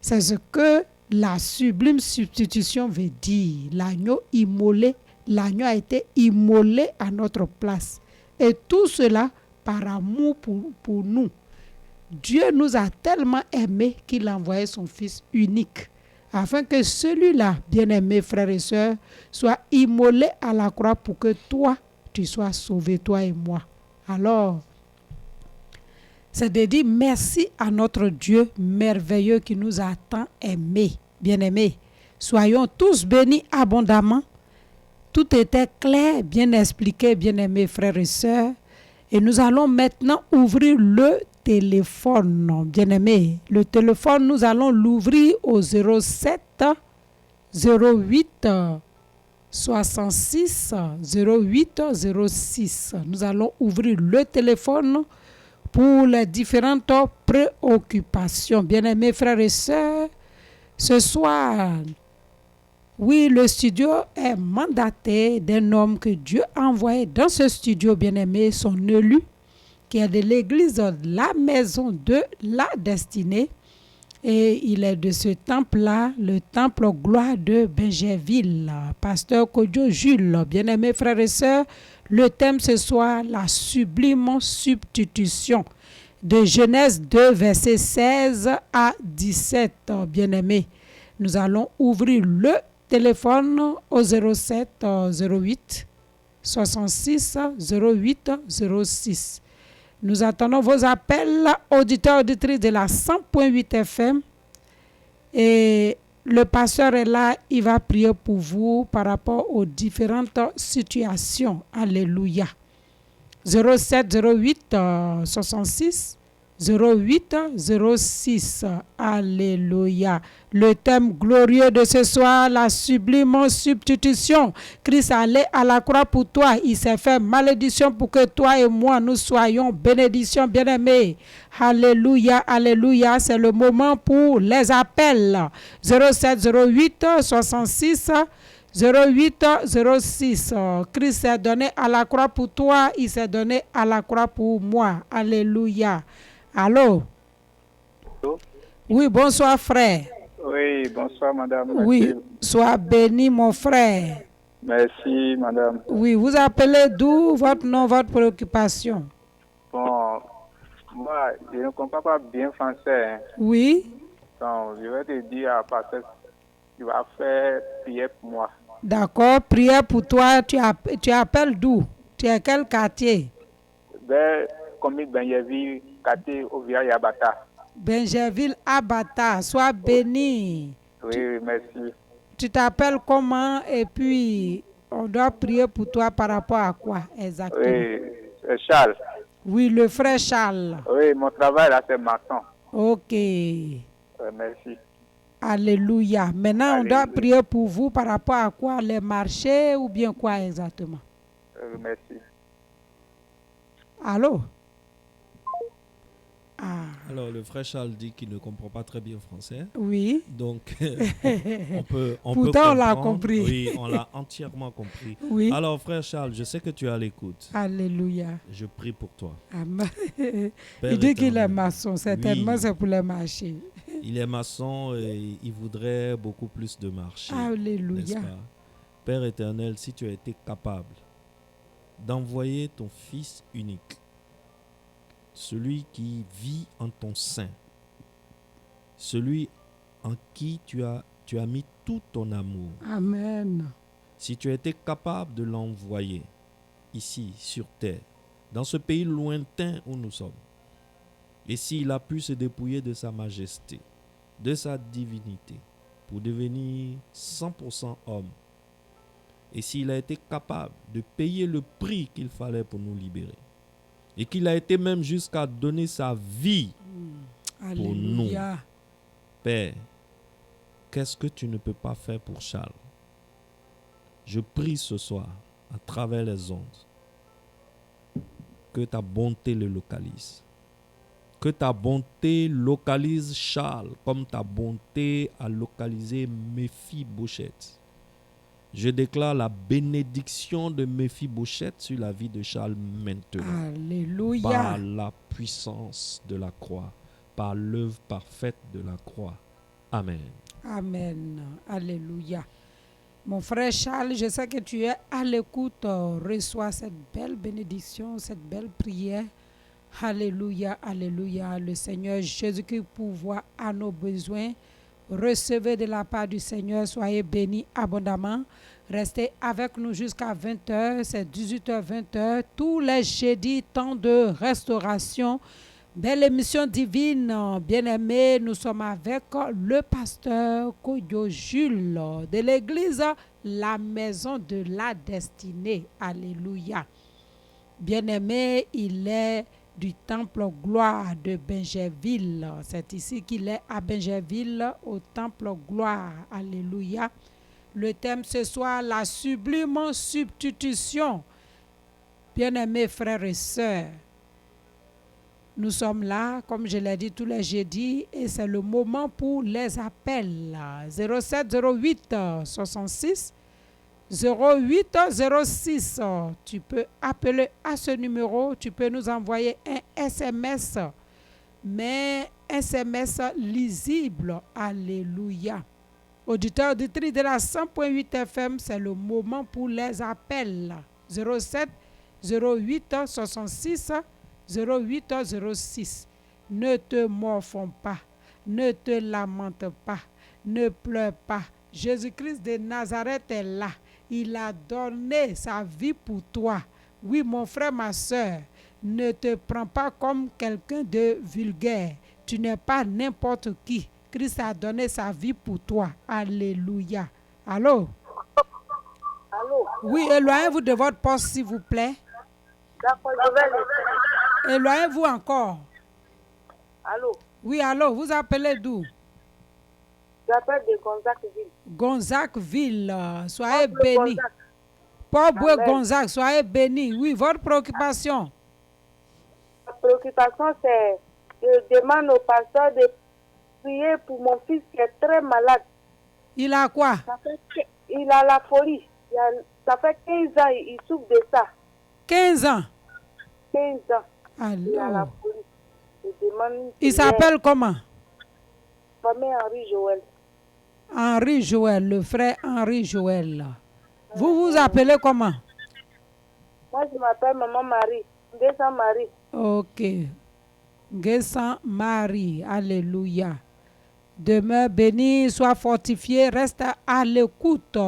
c'est ce que la sublime substitution veut dire. L'agneau immolé. L'agneau a été immolé à notre place. Et tout cela par amour pour nous. Dieu nous a tellement aimés qu'il a envoyé son Fils unique, afin que celui-là, bien-aimé frères et sœurs, soit immolé à la croix pour que toi, tu sois sauvé, toi et moi. Alors, c'est de dire merci à notre Dieu merveilleux qui nous a tant aimés. Bien-aimés, soyons tous bénis abondamment. Tout était clair, bien expliqué, bien-aimés frères et sœurs. Et nous allons maintenant ouvrir le téléphone, bien-aimé. Le téléphone, nous allons l'ouvrir au 07 08 66 08 06. Nous allons ouvrir le téléphone pour les différentes préoccupations. Bien-aimés frères et sœurs, ce soir, oui, le studio est mandaté d'un homme que Dieu a envoyé dans ce studio, bien-aimé, son élu, qui est de l'église de La Maison de la Destinée, Et il est de ce temple-là, le temple gloire de Benjerville. Pasteur Kodjo Jules, bien-aimés frères et sœurs, le thème ce soir, la sublime substitution. De Genèse 2, versets 16 à 17, bien-aimés. Nous allons ouvrir le téléphone au 07 08 66 08 06. Nous attendons vos appels, auditeurs, auditrices de la 100.8 FM. Et le pasteur est là, il va prier pour vous par rapport aux différentes situations. Alléluia. 07 08 66 08 06. Alléluia. Le thème glorieux de ce soir, la sublime substitution. Christ allait à la croix pour toi. Il s'est fait malédiction pour que toi et moi, nous soyons bénédiction, bien-aimés. Alléluia, alléluia. C'est le moment pour les appels. 07 08 66 08 06. Christ s'est donné à la croix pour toi. Il s'est donné à la croix pour moi. Alléluia. Allô? Allô? Oui, bonsoir frère. Oui, bonsoir madame. Oui, Merci. sois béni mon frère. Merci madame. Oui, vous appelez d'où, votre nom, votre préoccupation? Bon, moi, je ne comprends pas bien français. Hein. Oui, Donc, je vais te dire à pasteur, tu vas faire prière pour moi. d'accord, prière pour toi. Tu appelles d'où? Tu es quel quartier? Vers commune Benjerville, quartier au village Yabata. Benjerville, Abata, sois béni. Oui, merci. Tu t'appelles comment et puis on doit prier pour toi par rapport à quoi exactement? Oui, c'est Charles. Oui, le frère Charles. Oui, mon travail là, c'est maçon. Ok. Merci. Alléluia. Maintenant, on doit Alléluia. prier pour vous par rapport à quoi? Les marchés ou bien quoi exactement? Merci. Allô? Ah, Alors, le frère Charles dit qu'il ne comprend pas très bien français. oui. Donc, on peut Pourtant, on l'a comprendre. compris. Oui, on l'a entièrement compris. Oui. Alors, frère Charles, je sais que tu es à l'écoute. Alléluia. Je prie pour toi. Amen. Père Il dit qu'il est éternel, maçon. Certainement, oui. c'est pour les marchés. Il est maçon et il voudrait beaucoup plus de marché. N'est-ce Alléluia. pas? Père éternel, si tu as été capable d'envoyer ton Fils unique, celui qui vit en ton sein, celui en qui tu as mis tout ton amour, Amen. si tu as été capable de l'envoyer ici sur terre, dans ce pays lointain où nous sommes, et s'il a pu se dépouiller de sa majesté, de sa divinité, pour devenir 100% homme, et s'il a été capable de payer le prix qu'il fallait pour nous libérer, et qu'il a été même jusqu'à donner sa vie, Alléluia. Père, qu'est-ce que tu ne peux pas faire pour Charles? Je prie ce soir, à travers les ondes, que ta bonté le localise. Que ta bonté localise Charles, comme ta bonté a localisé Méphibosheth. Je déclare la bénédiction de Méphibosheth sur la vie de Charles maintenant. Alléluia. Par la puissance de la croix, par l'œuvre parfaite de la croix. Amen. Amen. Alléluia. Mon frère Charles, je sais que tu es à l'écoute. Reçois cette belle bénédiction, cette belle prière. Alléluia, alléluia. Le Seigneur Jésus-Christ pourvoit à nos besoins. Recevez de la part du Seigneur. Soyez bénis abondamment. Restez avec nous jusqu'à 20h. C'est 18h, 20h. Tous les jeudis, temps de restauration. Belle émission divine, bien-aimés, nous sommes avec le pasteur Kodjo Jules de l'église La Maison de la Destinée. Alléluia. Bien-aimé, il est du temple Gloire de Benjerville. C'est ici qu'il est à Benjerville, au temple Gloire. Alléluia. Le thème ce soir, la sublime substitution. Bien-aimés frères et sœurs, nous sommes là, comme je l'ai dit, tous les jeudis et c'est le moment pour les appels. 07 08 66 08 06. Tu peux appeler à ce numéro, tu peux nous envoyer un SMS. Mais SMS lisibles. Alléluia. Auditeurs, auditrices de la 100.8 FM, c'est le moment pour les appels. 07 08 66 08 06. Ne te morfonds pas, ne te lamente pas, ne pleure pas. Jésus-Christ de Nazareth est là. Il a donné sa vie pour toi. Oui, mon frère, ma soeur, ne te prends pas comme quelqu'un de vulgaire. Tu n'es pas n'importe qui. Christ a donné sa vie pour toi. Alléluia. Allô? Allô? Oui, éloignez-vous de votre poste, s'il vous plaît. D'accord, je vais le faire. Éloignez-vous encore. Allô? Oui, allô, vous appelez d'où? J'appelle de Gonzac-Ville. Gonzac-Ville. Soyez Pablo bénis. Gonzac. Paul Amen. Gonzac, soyez bénis. Oui, votre préoccupation. Ma préoccupation, c'est je demande au pasteur de prier pour mon fils qui est très malade. Il a quoi? Il a la folie. Ça fait 15 ans, il souffre de ça. 15 ans. 15 ans. Il a la Alors, folie. Je demande. il s'appelle comment? Famille Henri Joël. Henri Joël, le frère Henri Joël. Vous vous appelez comment? Moi, je m'appelle Maman Marie. Ndessa Marie. Ok. Guessant Marie. Alléluia. Demeure béni, sois fortifié, reste à l'écoute,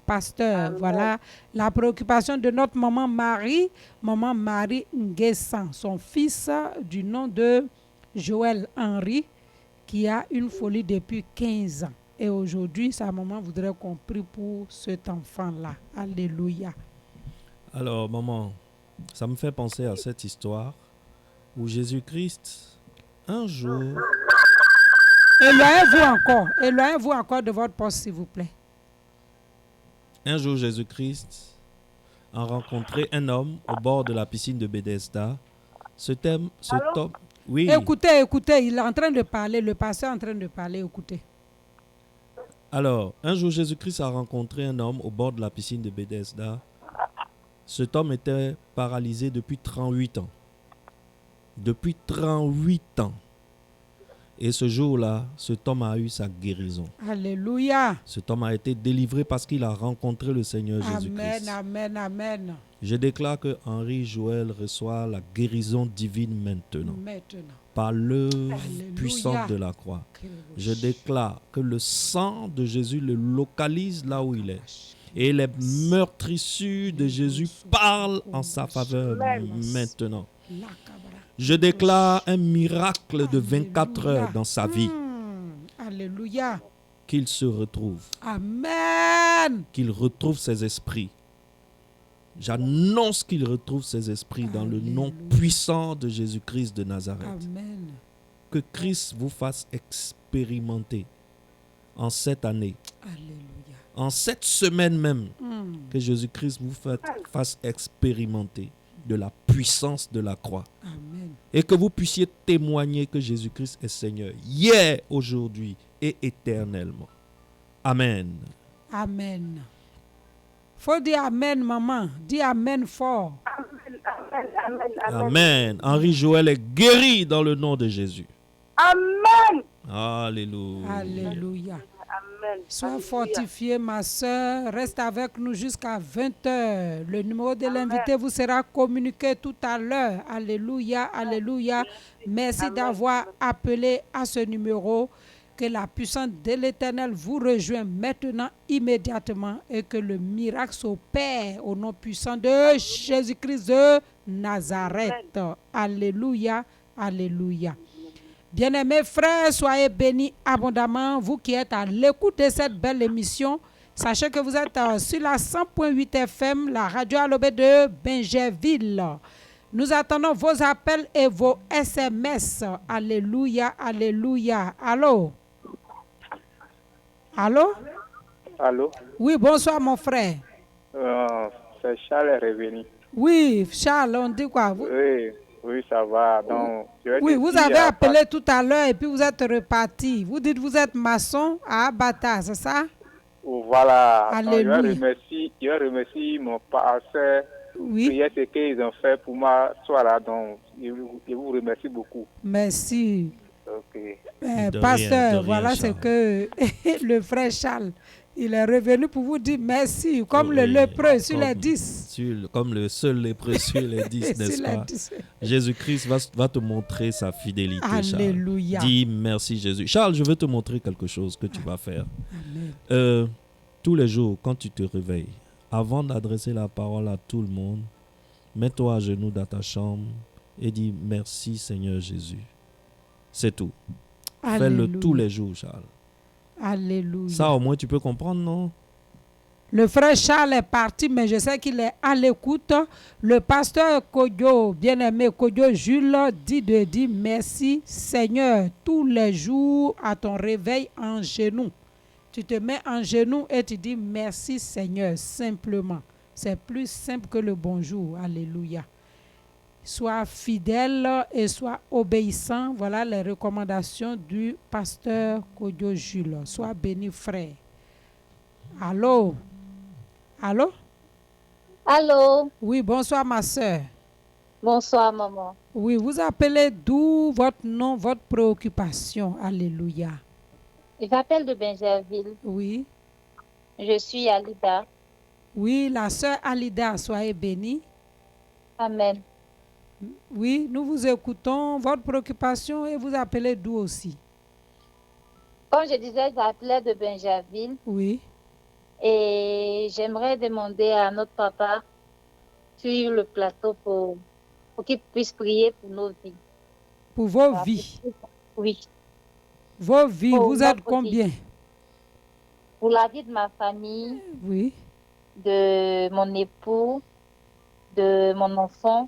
pasteur. Amen. Voilà la préoccupation de notre maman Marie Nguessan, son fils du nom de Joël Henry, qui a une folie depuis 15 ans. Et aujourd'hui, sa maman voudrait qu'on prie pour cet enfant-là. Alléluia. Alors, maman, ça me fait penser à cette histoire où Jésus-Christ, un jour, Éloignez-vous encore de votre poste, s'il vous plaît. Jésus-Christ a rencontré un homme au bord de la piscine de Bethesda. Cet homme, oui. Écoutez, il est en train de parler, le pasteur est en train de parler, écoutez. Alors, un jour, Jésus-Christ a rencontré un homme au bord de la piscine de Bethesda. Cet homme était paralysé depuis 38 ans. Depuis 38 ans. Et ce jour-là, cet homme a eu sa guérison. Alléluia. Cet homme a été délivré parce qu'il a rencontré le Seigneur Jésus-Christ. Amen. Je déclare que Henri Joël reçoit la guérison divine maintenant. Par l'œuvre Alléluia. puissante de la croix. Je déclare que le sang de Jésus le localise là où il est. Et les meurtrissures de Jésus parlent en sa faveur maintenant. Je déclare un miracle de 24 heures dans sa vie. Alléluia. Qu'il se retrouve. Amen. Qu'il retrouve ses esprits. J'annonce qu'il retrouve ses esprits dans le nom puissant de Jésus-Christ de Nazareth. Amen. Que Christ vous fasse expérimenter en cette année, Alléluia. en cette semaine même, que Jésus-Christ vous fasse expérimenter de la puissance de la croix. Amen. Et que vous puissiez témoigner que Jésus-Christ est Seigneur, hier, aujourd'hui et éternellement. Amen. Amen. Faut dire Amen, maman. Dis Amen fort. Amen. Henri Joël est guéri dans le nom de Jésus. Amen. Alléluia. Alléluia. Amen. Sois fortifiée, ma soeur. Reste avec nous jusqu'à 20h. Le numéro de l'invité vous sera communiqué tout à l'heure. Alléluia, alléluia. Merci d'avoir appelé à ce numéro. Que la puissance de l'Éternel vous rejoigne maintenant, immédiatement, et que le miracle s'opère au nom puissant de Jésus-Christ de Nazareth. Alléluia, alléluia. Bien-aimés frères, soyez bénis abondamment. Vous qui êtes à l'écoute de cette belle émission, sachez que vous êtes sur la 100.8 FM, la radio Alobé de Benjerville. Nous attendons vos appels et vos SMS. Alléluia, alléluia. Allô? Allô? Allô? Oui, bonsoir mon frère. C'est Charles revenu. Oui, Charles, on dit quoi? Oui, ça va. Donc, oui, vous avez appelé tout à l'heure et puis vous êtes reparti. Vous dites que vous êtes maçon à Abata, c'est ça? Voilà. Alléluia. Je remercie mon pasteur. Oui. Prière, ce qu'ils ont fait pour moi ce soir-là. Donc, je vous remercie beaucoup. Merci. Ok. De Pasteur, rien, voilà ce Charles. que le frère Charles, il est revenu pour vous dire merci, comme le Oui, lépreux sur les comme 10. comme le seul lépreux sur les 10, Sur n'est-ce les pas? 10. Jésus-Christ va te montrer sa fidélité, Charles. Alléluia. Dis merci, Jésus. Charles, je veux te montrer quelque chose que tu vas faire. Amen. Tous les jours, quand tu te réveilles, avant d'adresser la parole à tout le monde, mets-toi à genoux dans ta chambre et dis merci, Seigneur Jésus. C'est tout. Fais-le Alléluia. tous les jours, Charles. Alléluia. Ça, au moins, tu peux comprendre, non? Le frère Charles est parti, mais je sais qu'il est à l'écoute. Le pasteur Kodjo, bien-aimé Kodjo Jules, dit de dire merci Seigneur tous les jours à ton réveil en genoux. Tu te mets en genoux et tu dis merci Seigneur, simplement. C'est plus simple que le bonjour. Alléluia. Sois fidèle et sois obéissant. Voilà les recommandations du pasteur Kodjo Jules. Sois béni, frère. Allô? Allô? Allô, Oui, bonsoir ma soeur. bonsoir maman. Oui, vous appelez d'où, votre nom, votre préoccupation? Alléluia. J'appelle de Benjerville. Oui, Je suis Alida. oui, la sœur Alida, soyez bénie. Amen. Oui, nous vous écoutons, votre préoccupation et vous appelez d'où aussi? Comme je disais, j'appelais de Benjerville Oui, et j'aimerais demander à notre papa sur le plateau pour qu'il puisse prier pour nos vies. pour vos vies. Oui, Vos vies, Pour vous êtes notre combien? pour la vie de ma famille, Oui, de mon époux, de mon enfant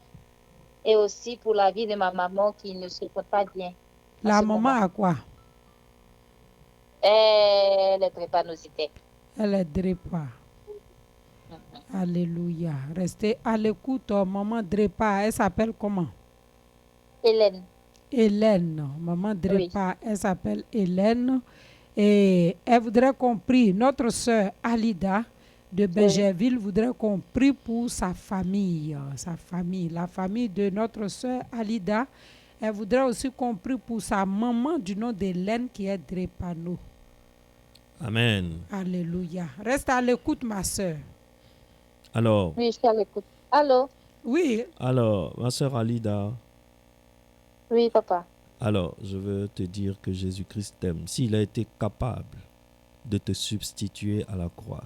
et aussi pour la vie de ma maman qui ne se porte pas bien. la ce maman moment. a quoi? Elle est drépanocytaire. Elle est Drépa. Alléluia. Restez à l'écoute, maman Drépa, elle s'appelle comment? Hélène. Hélène, maman Drépa, elle s'appelle Hélène et elle voudrait qu'on prie. Notre sœur Alida de Benjerville voudrait qu'on prie pour sa famille, la famille de notre sœur Alida. Elle voudrait aussi qu'on prie pour sa maman du nom d'Hélène qui est Drépano. Amen. Alléluia. Reste à l'écoute, ma sœur. Alors, Oui, je suis à l'écoute. Allô? Oui, ma sœur Alida, Oui, papa. alors, je veux te dire que Jésus-Christ t'aime. S'il a été capable de te substituer à la croix,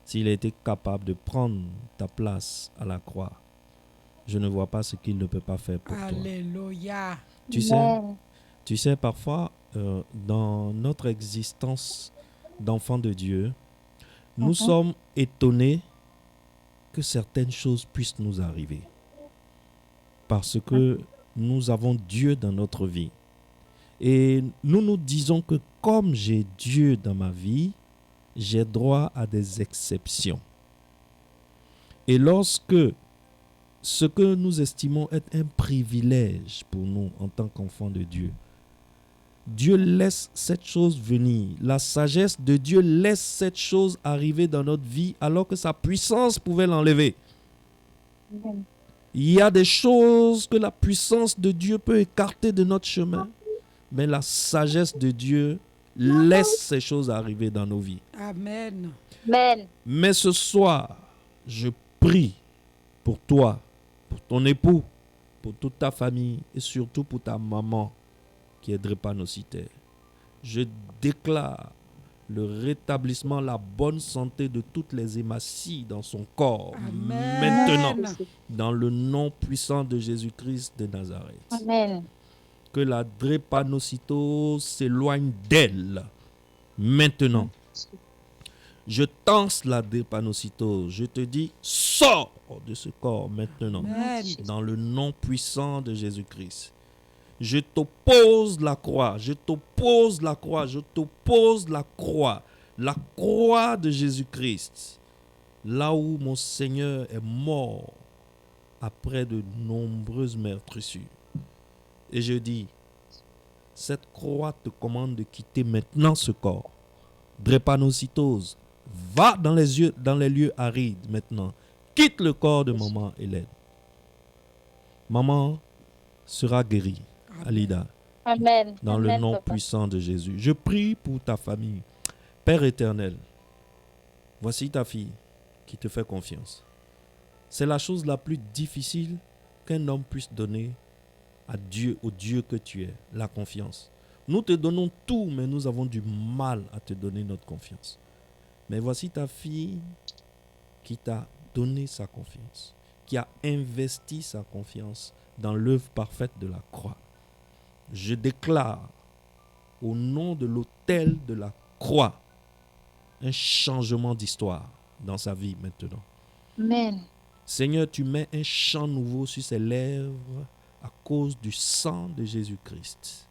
s'il a été capable de prendre ta place à la croix, je ne vois pas ce qu'il ne peut pas faire pour toi. Alléluia. Amen. Tu sais, parfois, dans notre existence d'enfants de Dieu, nous sommes étonnés que certaines choses puissent nous arriver. Parce que nous avons Dieu dans notre vie. Et nous nous disons que comme j'ai Dieu dans ma vie, j'ai droit à des exceptions. Et lorsque ce que nous estimons être un privilège pour nous en tant qu'enfants de Dieu, Dieu laisse cette chose venir. La sagesse de Dieu laisse cette chose arriver dans notre vie alors que sa puissance pouvait l'enlever. Amen. Il y a des choses que la puissance de Dieu peut écarter de notre chemin, mais la sagesse de Dieu laisse ces choses arriver dans nos vies. Amen. Amen. Mais ce soir, je prie pour toi, pour ton époux, pour toute ta famille et surtout pour ta maman qui est drépanocytaire. Je déclare le rétablissement, la bonne santé de toutes les hématies dans son corps. Amen. Maintenant, dans le nom puissant de Jésus-Christ de Nazareth. Amen. Que la drépanocytose s'éloigne d'elle. Maintenant, je tense la drépanocytose. Je te dis, sors de ce corps maintenant. Amen. Dans le nom puissant de Jésus-Christ. Je t'oppose la croix, je t'oppose la croix, je t'oppose la croix de Jésus-Christ. Là où mon Seigneur est mort après de nombreuses meurtrissures. Et je dis, cette croix te commande de quitter maintenant ce corps. Drépanocytose, va dans les lieux arides maintenant. Quitte le corps de maman Hélène. Maman sera guérie. Alida, Amen. Dans le Amen, nom papa. puissant de Jésus. Je prie pour ta famille. Père éternel, voici ta fille qui te fait confiance. C'est la chose la plus difficile qu'un homme puisse donner à Dieu, au Dieu que tu es, la confiance. Nous te donnons tout, mais nous avons du mal à te donner notre confiance. Mais voici ta fille qui t'a donné sa confiance, qui a investi sa confiance dans l'œuvre parfaite de la croix. Je déclare au nom de l'autel de la croix un changement d'histoire dans sa vie maintenant. Amen. Seigneur, tu mets un chant nouveau sur ses lèvres à cause du sang de Jésus-Christ.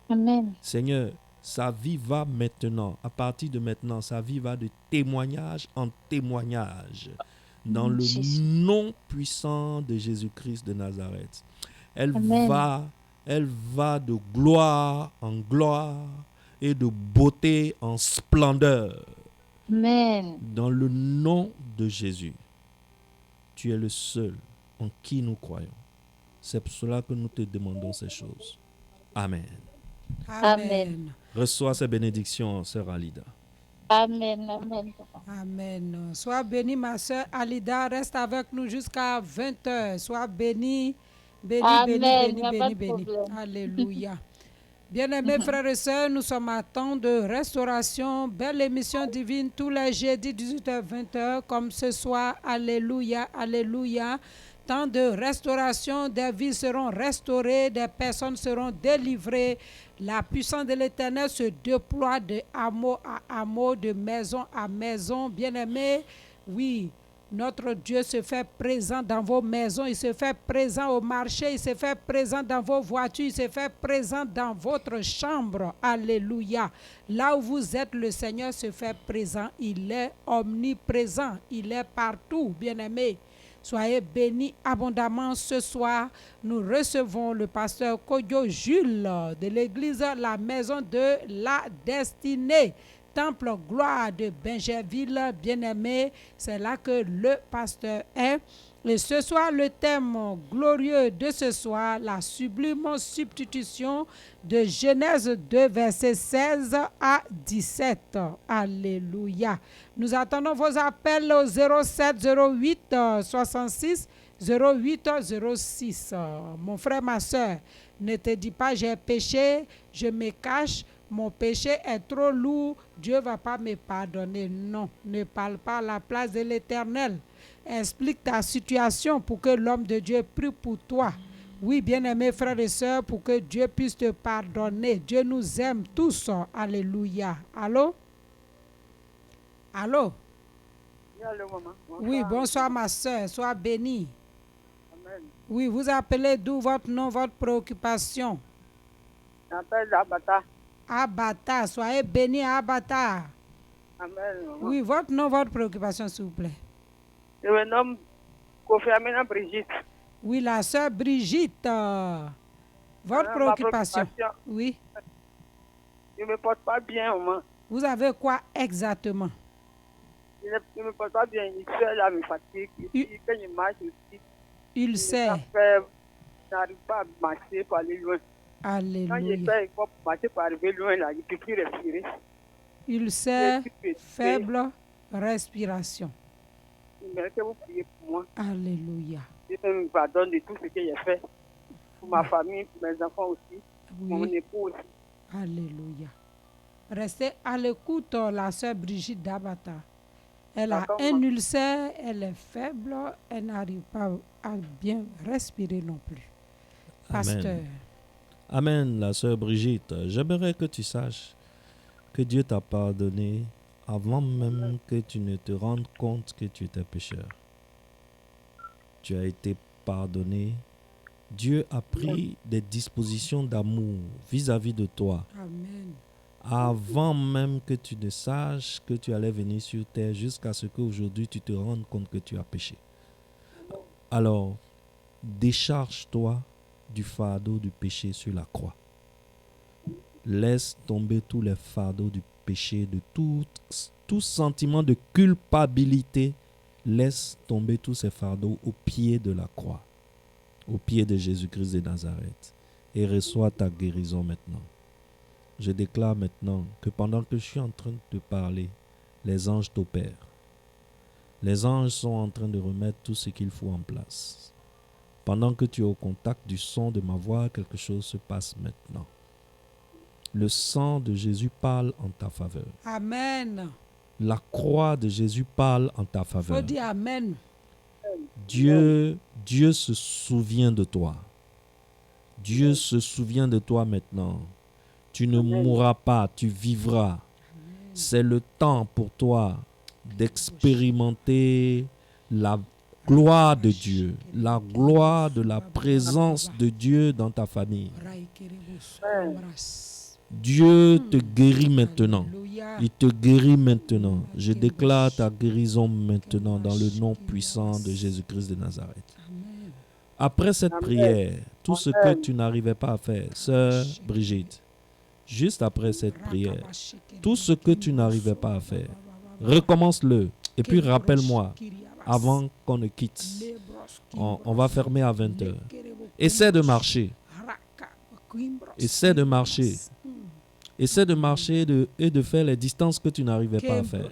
Amen. Seigneur, sa vie va maintenant, à partir de maintenant, sa vie va de témoignage en témoignage. Dans le Jésus. nom puissant de Jésus-Christ de Nazareth. Amen. Elle va de gloire en gloire et de beauté en splendeur. Amen. Dans le nom de Jésus. Tu es le seul en qui nous croyons. C'est pour cela que nous te demandons ces choses. Amen. Amen. Reçois ces bénédictions, sœur Alida. Amen. Amen, papa. Amen. Sois bénie, ma soeur Alida. Reste avec nous jusqu'à 20h. Sois bénie. Béni, Amen. béni, Y a béni, pas béni, de béni. problème. Alléluia. Bien-aimés frères et sœurs, nous sommes à temps de restauration. Belle émission divine tous les jeudis 18h-20h comme ce soir. Alléluia, alléluia. Temps de restauration, des vies seront restaurées, des personnes seront délivrées. La puissance de l'Éternel se déploie de hameau à hameau, de maison à maison. Bien-aimés, oui. Notre Dieu se fait présent dans vos maisons, il se fait présent au marché, il se fait présent dans vos voitures, il se fait présent dans votre chambre. Alléluia. Là où vous êtes, le Seigneur se fait présent. Il est omniprésent, il est partout, bien-aimés. Soyez bénis abondamment ce soir. Nous recevons le pasteur Kodjo Jules de l'église La Maison de la Destinée. Temple Gloire de Benjerville, bien-aimé, c'est là que le pasteur est. Et ce soir, le thème glorieux de ce soir, la sublime substitution de Genèse 2, versets 16 à 17. Alléluia. Nous attendons vos appels au 07 08 66 08 06. Mon frère, ma soeur, ne te dis pas j'ai péché, je me cache. Mon péché est trop lourd, Dieu ne va pas me pardonner. Non, ne parle pas à la place de l'Éternel. Explique ta situation pour que l'homme de Dieu prie pour toi. Oui, bien-aimés frères et sœurs, pour que Dieu puisse te pardonner. Dieu nous aime tous. Alléluia. Allô? Allô? Allô, maman. Bonsoir. Oui, bonsoir ma sœur, sois bénie. Amen. Oui, vous appelez d'où votre nom, votre préoccupation? J'appelle Abata. Abata, soyez bénis à Abata. Amen. Maman. Oui, votre nom, votre préoccupation, s'il vous plaît. Je me nomme Kofi Amina Brigitte. Oui, la sœur Brigitte. Votre Ma préoccupation. Oui. Je ne me porte pas bien, maman. Vous avez quoi exactement? Je ne me porte pas bien. Je suis là, me fatigue. Il- Et puis, quand je marche aussi, Ulcère. je n'arrive pas à marcher pour aller loin. Quand je Alléluia. fais effort pour marcher pour arriver loin, là, je ne peux plus respirer. Ulcère, Je suis pété. faible respiration. J'aimerais que vous priez pour moi. Alléluia. Dieu me pardonne de tout ce que j'ai fait. Pour ma famille, pour mes enfants aussi, pour mon Oui, époux aussi. alléluia. Restez à l'écoute, la sœur Brigitte d'Abata. Elle a D'accord, un maman. ulcère, elle est faible, elle n'arrive pas à bien respirer non plus. Pasteur. Amen, la sœur Brigitte. J'aimerais que tu saches que Dieu t'a pardonné avant même que tu ne te rendes compte que tu étais pécheur. Tu as été pardonné. Dieu a pris des dispositions d'amour vis-à-vis de toi Amen. avant même que tu ne saches que tu allais venir sur terre jusqu'à ce qu'aujourd'hui tu te rendes compte que tu as péché. Alors, décharge-toi du fardeau du péché sur la croix. Laisse tomber tous les fardeaux du péché, de tout sentiment de culpabilité. Laisse tomber tous ces fardeaux au pied de la croix, au pied de Jésus-Christ de Nazareth. et reçois ta guérison maintenant. Je déclare maintenant que pendant que je suis en train de te parler, les anges t'opèrent. Les anges sont en train de remettre tout ce qu'il faut en place. Pendant que tu es au contact du son de ma voix, quelque chose se passe maintenant. Le sang de Jésus parle en ta faveur. Amen. La croix de Jésus parle en ta Faut faveur. dire Amen. Dieu se souvient de toi. Dieu se souvient de toi maintenant. Tu ne mourras pas, tu vivras. C'est le temps pour toi d'expérimenter la gloire de Dieu, la gloire de la présence de Dieu dans ta famille. Dieu te guérit maintenant. Alléluia. Il te guérit maintenant. Je déclare ta guérison maintenant dans le nom puissant de Jésus-Christ de Nazareth. Amen. Après cette prière, tout ce que tu n'arrivais pas à faire, sœur Brigitte, juste après cette prière, tout ce que tu n'arrivais pas à faire, recommence-le. Et puis rappelle-moi, avant qu'on ne quitte, on va fermer à 20h. Essaie de marcher. Essaie de marcher. Essaie de marcher et de faire les distances que tu n'arrivais pas à faire.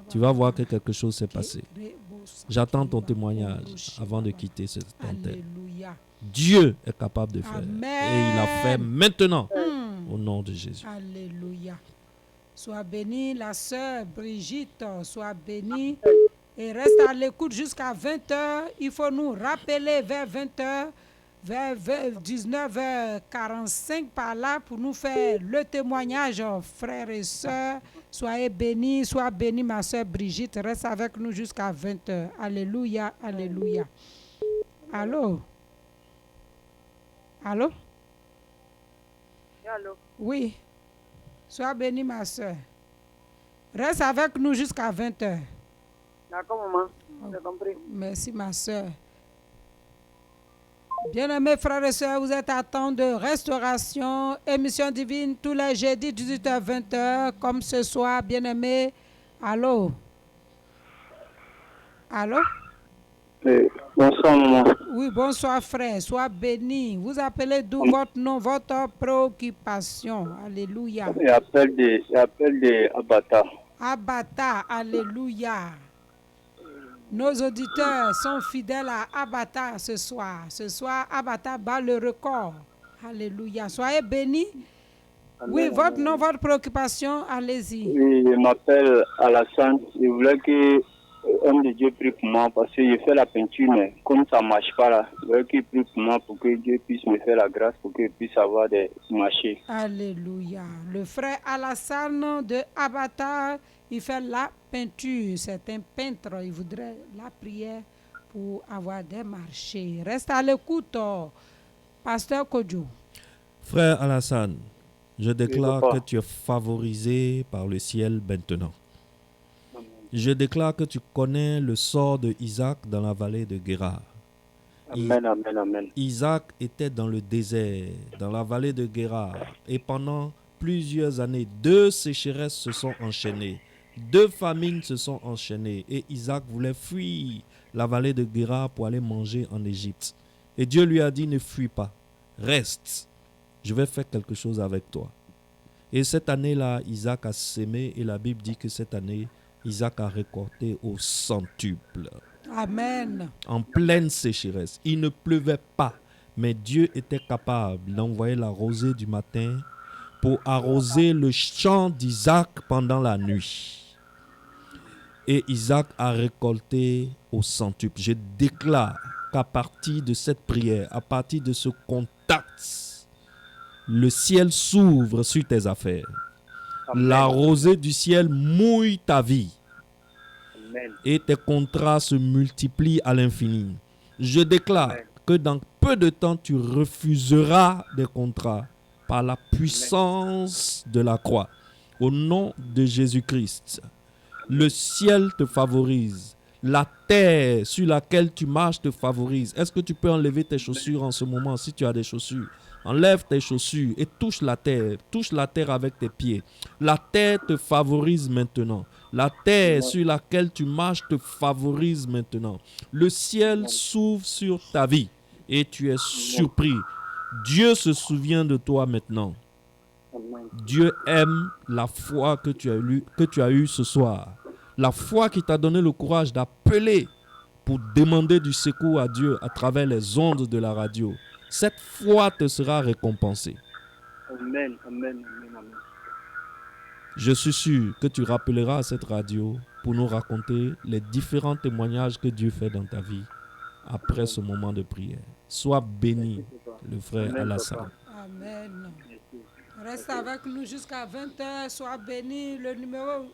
Tu vas voir que quelque chose s'est passé. J'attends ton témoignage avant de quitter cette antenne. Alléluia. Dieu est capable de faire. Amen. Et il a fait maintenant. Au nom de Jésus. Alléluia. Sois bénie, la sœur Brigitte, sois bénie. Et reste à l'écoute jusqu'à 20h. Il faut nous rappeler vers 20h, vers 19h45 par là pour nous faire le témoignage, frères et sœurs. Soyez bénis, sois bénie, ma sœur Brigitte. Reste avec nous jusqu'à 20h. Alléluia, alléluia. Allô? Allô? Allô? Oui. Sois bénie, ma soeur. Reste avec nous jusqu'à 20h. D'accord, maman. J'ai compris. Merci, ma soeur. Bien-aimés frères et sœurs, vous êtes à temps de restauration. Émission divine tous les jeudis 18h 20h. Comme ce soir, bien-aimés. Allô? Allô? Bonsoir, maman. Oui, bonsoir, frère. Sois béni. Vous appelez d'où votre nom, votre préoccupation? Alléluia. J'appelle de Abata. Abata, alléluia. Nos auditeurs sont fidèles à Abata ce soir. Ce soir, Abata bat le record. Alléluia. Soyez bénis. Oui, votre nom, votre préoccupation, allez-y. Oui, je m'appelle Alassane. Je voulais que homme de Dieu prie pour moi parce que j'ai fait la peinture, mais comme ça ne marche pas là, je voulais qu'il prie pour moi pour que Dieu puisse me faire la grâce pour que je puisse avoir des marchés. Alléluia. Le frère Alassane de Abata, il fait la peinture. C'est un peintre. Il voudrait la prière pour avoir des marchés. Reste à l'écoute, pasteur Kodjo. Frère Alassane, je déclare papa. que tu es favorisé par le ciel maintenant. Je déclare que tu connais le sort de Isaac dans la vallée de Guérar. Amen, amen, amen. Isaac était dans le désert, dans la vallée de Guérar. Et pendant plusieurs années, 2 sécheresses se sont enchaînées. 2 famines se sont enchaînées. Et Isaac voulait fuir la vallée de Guérar pour aller manger en Égypte. Et Dieu lui a dit, ne fuis pas, reste. Je vais faire quelque chose avec toi. Et cette année-là, Isaac a sémé. Et la Bible dit que cette année, Isaac a récolté au centuple. Amen. En pleine sécheresse. Il ne pleuvait pas, mais Dieu était capable d'envoyer la rosée du matin pour arroser le champ d'Isaac pendant la nuit. Et Isaac a récolté au centuple. Je déclare qu'à partir de cette prière, à partir de ce contact, le ciel s'ouvre sur tes affaires. Amen. La rosée du ciel mouille ta vie. Amen. Et tes contrats se multiplient à l'infini. Je déclare Amen. que dans peu de temps, tu refuseras des contrats par la puissance de la croix. Au nom de Jésus-Christ, le ciel te favorise. La terre sur laquelle tu marches te favorise. Est-ce que tu peux enlever tes chaussures en ce moment si tu as des chaussures? Enlève tes chaussures et touche la terre. Touche la terre avec tes pieds. La terre te favorise maintenant. La terre sur laquelle tu marches te favorise maintenant. Le ciel s'ouvre sur ta vie et tu es surpris Dieu se souvient de toi maintenant. Amen. Dieu aime la foi que tu as eue ce soir. La foi qui t'a donné le courage d'appeler pour demander du secours à Dieu à travers les ondes de la radio. Cette foi te sera récompensée. Amen. Amen. Amen. Amen. Je suis sûr que tu rappelleras à cette radio pour nous raconter les différents témoignages que Dieu fait dans ta vie après ce moment de prière. Sois béni, le frère Amen, Alassane. papa. Amen. Reste avec nous jusqu'à 20h. Sois béni. Le numéro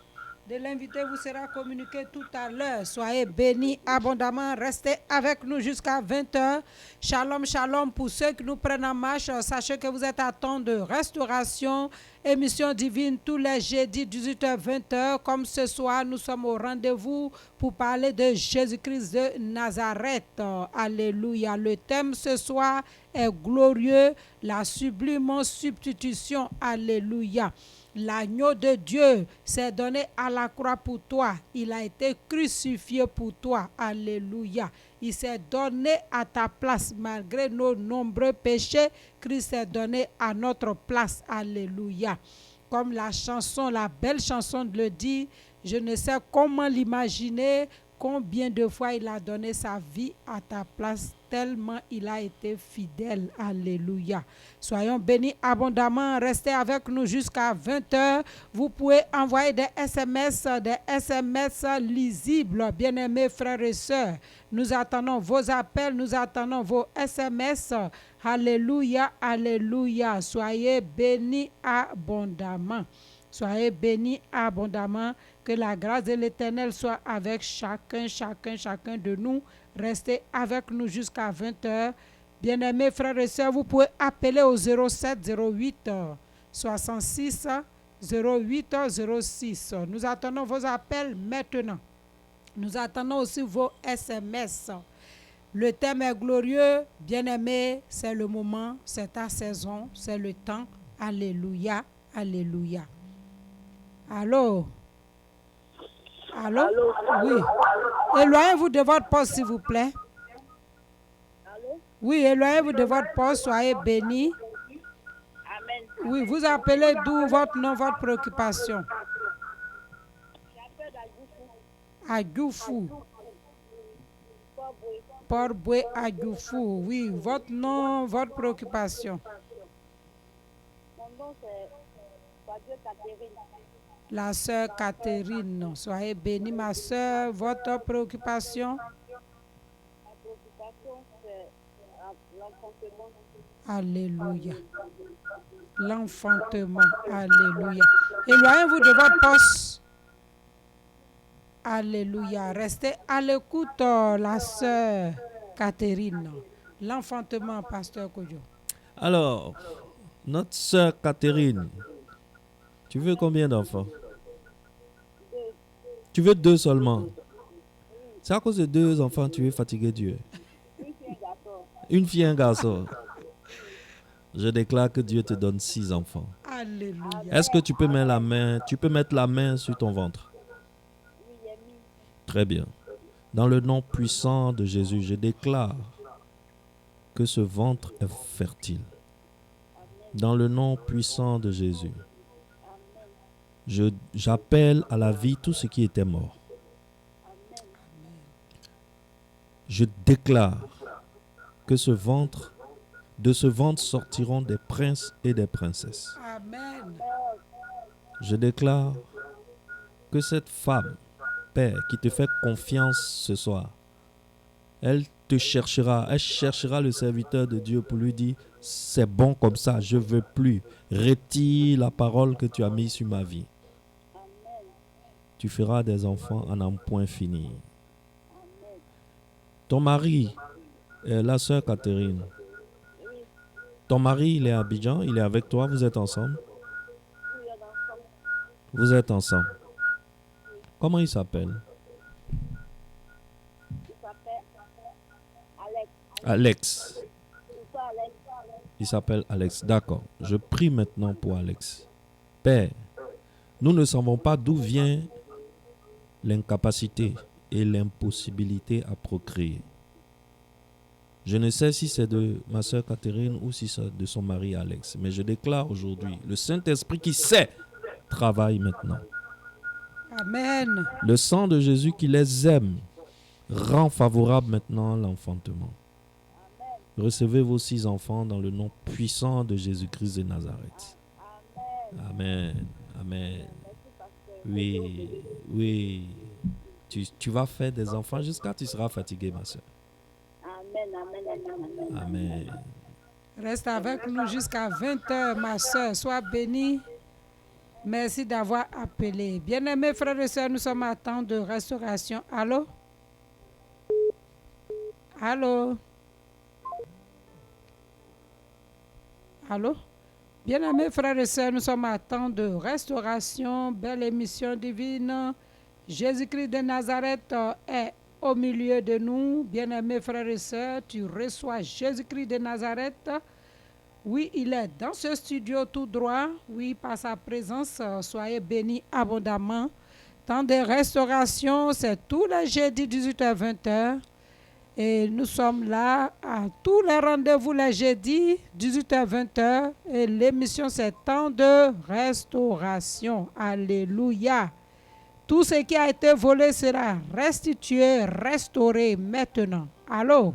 de l'invité vous sera communiqué tout à l'heure. Soyez bénis abondamment. Restez avec nous jusqu'à 20h. Shalom, shalom. Pour ceux qui nous prennent en marche, sachez que vous êtes à temps de restauration. Émission divine tous les jeudis 18h-20h. Comme ce soir, nous sommes au rendez-vous pour parler de Jésus-Christ de Nazareth. Alléluia. Le thème ce soir est glorieux, la sublime substitution. Alléluia. L'agneau de Dieu s'est donné à la croix pour toi. Il a été crucifié pour toi. Alléluia. Il s'est donné à ta place. Malgré nos nombreux péchés, Christ s'est donné à notre place. Alléluia. Comme la chanson, la belle chanson le dit, je ne sais comment l'imaginer, combien de fois il a donné sa vie à ta place, tellement il a été fidèle. Alléluia. Soyons bénis abondamment. Restez avec nous jusqu'à 20h. Vous pouvez envoyer des SMS lisibles, bien-aimés frères et sœurs. Nous attendons vos appels, nous attendons vos SMS. Alléluia, alléluia. Soyez bénis abondamment. Soyez bénis abondamment. Que la grâce de l'Éternel soit avec chacun de nous. Restez avec nous jusqu'à 20h. Bien-aimés frères et sœurs, vous pouvez appeler au 07 08 66 08 06. Nous attendons vos appels maintenant. Nous attendons aussi vos SMS. Le thème est glorieux. Bien-aimés, c'est le moment, c'est ta saison, c'est le temps. Alléluia, alléluia. Allô? Allô? Oui. Éloignez-vous de votre poste, s'il vous plaît. Oui, éloignez-vous de votre poste, soyez bénis. Amen. Oui, vous appelez d'où votre nom, votre préoccupation? J'appelle à Djoufou. Adjoufou. Port-Boué, Adjoufou. Oui, votre nom, votre préoccupation. Mon nom c'est Fabio Catherine. La sœur Catherine. Soyez bénie, ma sœur. Votre préoccupation? Ma préoccupation c'est l'enfantement. Alléluia. L'enfantement. Alléluia. Éloignez-vous de votre poste. Alléluia. Restez à l'écoute, la sœur Catherine. L'enfantement, pasteur Kodjo. Alors, notre sœur Catherine, tu veux combien d'enfants? Tu veux 2 seulement? C'est à cause de 2 enfants tu veux fatiguer Dieu. Une fille et un garçon. Je déclare que Dieu te donne 6 enfants. Alléluia. Est-ce que tu peux mettre la main sur ton ventre? Très bien. Dans le nom puissant de Jésus, je déclare que ce ventre est fertile. Dans le nom puissant de Jésus, j'appelle à la vie tout ce qui était mort. Je déclare que de ce ventre sortiront des princes et des princesses. Amen. Je déclare que cette femme, Père, qui te fait confiance ce soir, elle cherchera le serviteur de Dieu pour lui dire, c'est bon comme ça, je ne veux plus. Retire la parole que tu as mise sur ma vie. Tu feras des enfants en un point fini. Ton mari, la sœur Catherine, ton mari, il est à Abidjan, il est avec toi, vous êtes ensemble? Vous êtes ensemble. Comment il s'appelle? Il s'appelle Alex. Alex. C'est ça, Alex. Il s'appelle Alex. D'accord. Je prie maintenant pour Alex. Père, nous ne savons pas d'où vient l'incapacité et l'impossibilité à procréer. Je ne sais si c'est de ma sœur Catherine ou si c'est de son mari Alex. Mais je déclare aujourd'hui, le Saint-Esprit qui sait travaille maintenant. Amen. Le sang de Jésus qui les aime rend favorable maintenant l'enfantement. Recevez vos 6 enfants dans le nom puissant de Jésus-Christ de Nazareth. Amen. Amen. Oui, oui. Tu vas faire des enfants jusqu'à ce que tu seras fatigué, ma soeur. Amen. Reste avec nous jusqu'à 20h, ma soeur. Sois bénie. Merci d'avoir appelé. Bien-aimés frères et sœurs, nous sommes à temps de restauration. Allô? Allô? Allô? Bien-aimés frères et sœurs, nous sommes à temps de restauration. Belle émission divine. Jésus-Christ de Nazareth est au milieu de nous. Bien-aimés frères et sœurs, tu reçois Jésus-Christ de Nazareth. Oui, il est dans ce studio tout droit. Oui, par sa présence, soyez bénis abondamment. Temps de restauration, c'est tous les jeudis 18h-20h. Et nous sommes là à tous les rendez-vous les jeudis 18h-20h. Et l'émission, c'est Temps de restauration. Alléluia. Tout ce qui a été volé sera restitué, restauré maintenant. Allô?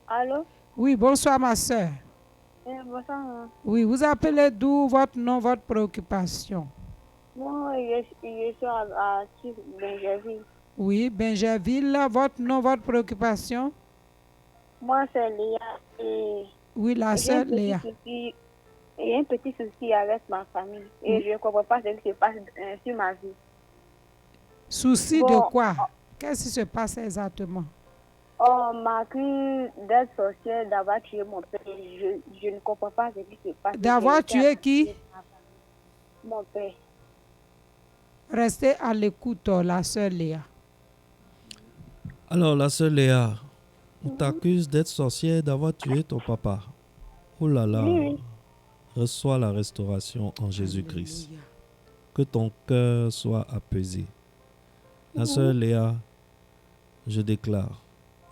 Allô? Oui, bonsoir ma soeur. Bonsoir. Oui, vous appelez d'où, votre nom, votre préoccupation? Moi, je suis à Benjerville. Oui, Benjerville, votre nom, votre préoccupation? Moi, c'est Léa. Et Oui, la sœur Léa. Il y a un petit souci avec ma famille. Et je ne comprends pas ce qui se passe sur ma vie. Souci Bon, de quoi? Qu'est-ce qui se passe exactement? On m'a accusé d'être sorcière, d'avoir tué mon père. Je ne comprends pas ce qui se passe. D'avoir tué qui? Mon père. Restez à l'écoute, la sœur Léa. Alors, la sœur Léa, on t'accuse d'être sorcière, d'avoir tué ton papa. Oh là là, Oui. reçois la restauration en Jésus-Christ. Que ton cœur soit apaisé. La sœur Léa, je déclare,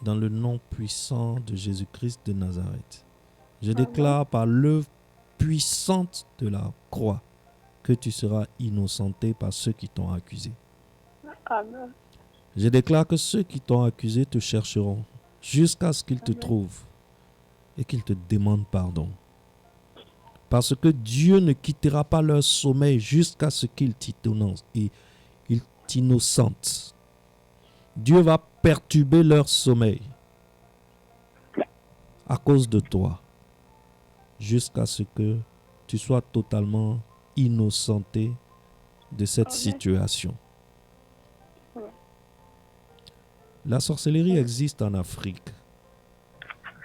dans le nom puissant de Jésus-Christ de Nazareth, je déclare par l'œuvre puissante de la croix que tu seras innocenté par ceux qui t'ont accusé. Amen. Je déclare que ceux qui t'ont accusé te chercheront jusqu'à ce qu'ils te trouvent et qu'ils te demandent pardon. Parce que Dieu ne quittera pas leur sommeil jusqu'à ce qu'ils t'innocentent. Dieu va perturber leur sommeil à cause de toi jusqu'à ce que tu sois totalement innocenté de cette situation. La sorcellerie existe en Afrique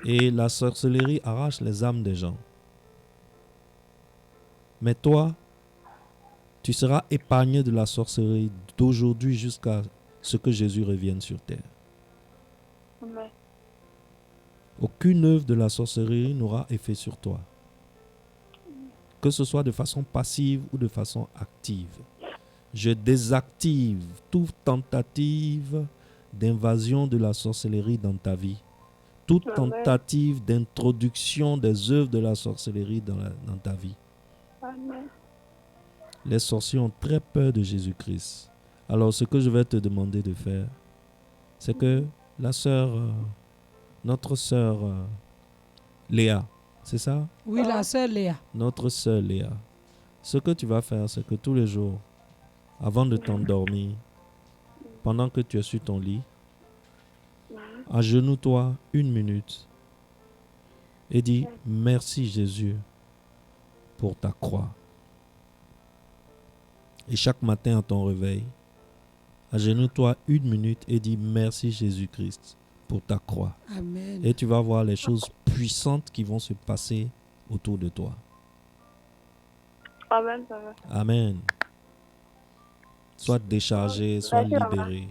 et la sorcellerie arrache les âmes des gens. Mais toi, tu seras épargné de la sorcellerie d'aujourd'hui jusqu'à ce que Jésus revienne sur terre. Amen. Aucune œuvre de la sorcellerie n'aura effet sur toi, que ce soit de façon passive ou de façon active. Je désactive toute tentative d'invasion de la sorcellerie dans ta vie, toute tentative d'introduction des œuvres de la sorcellerie dans ta vie. Amen. Les sorciers ont très peur de Jésus-Christ. Alors ce que je vais te demander de faire, c'est que la sœur, notre sœur Léa, c'est ça? Oui, la sœur Léa. Notre sœur Léa, ce que tu vas faire, c'est que tous les jours, avant de t'endormir, pendant que tu es sur ton lit, agenouille-toi 1 minute et dis merci Jésus pour ta croix. Et chaque matin à ton réveil, agenouille-toi 1 minute et dis merci Jésus-Christ pour ta croix. Amen. Et tu vas voir les choses puissantes qui vont se passer autour de toi. Amen. Amen. Amen. Sois déchargé, sois libéré.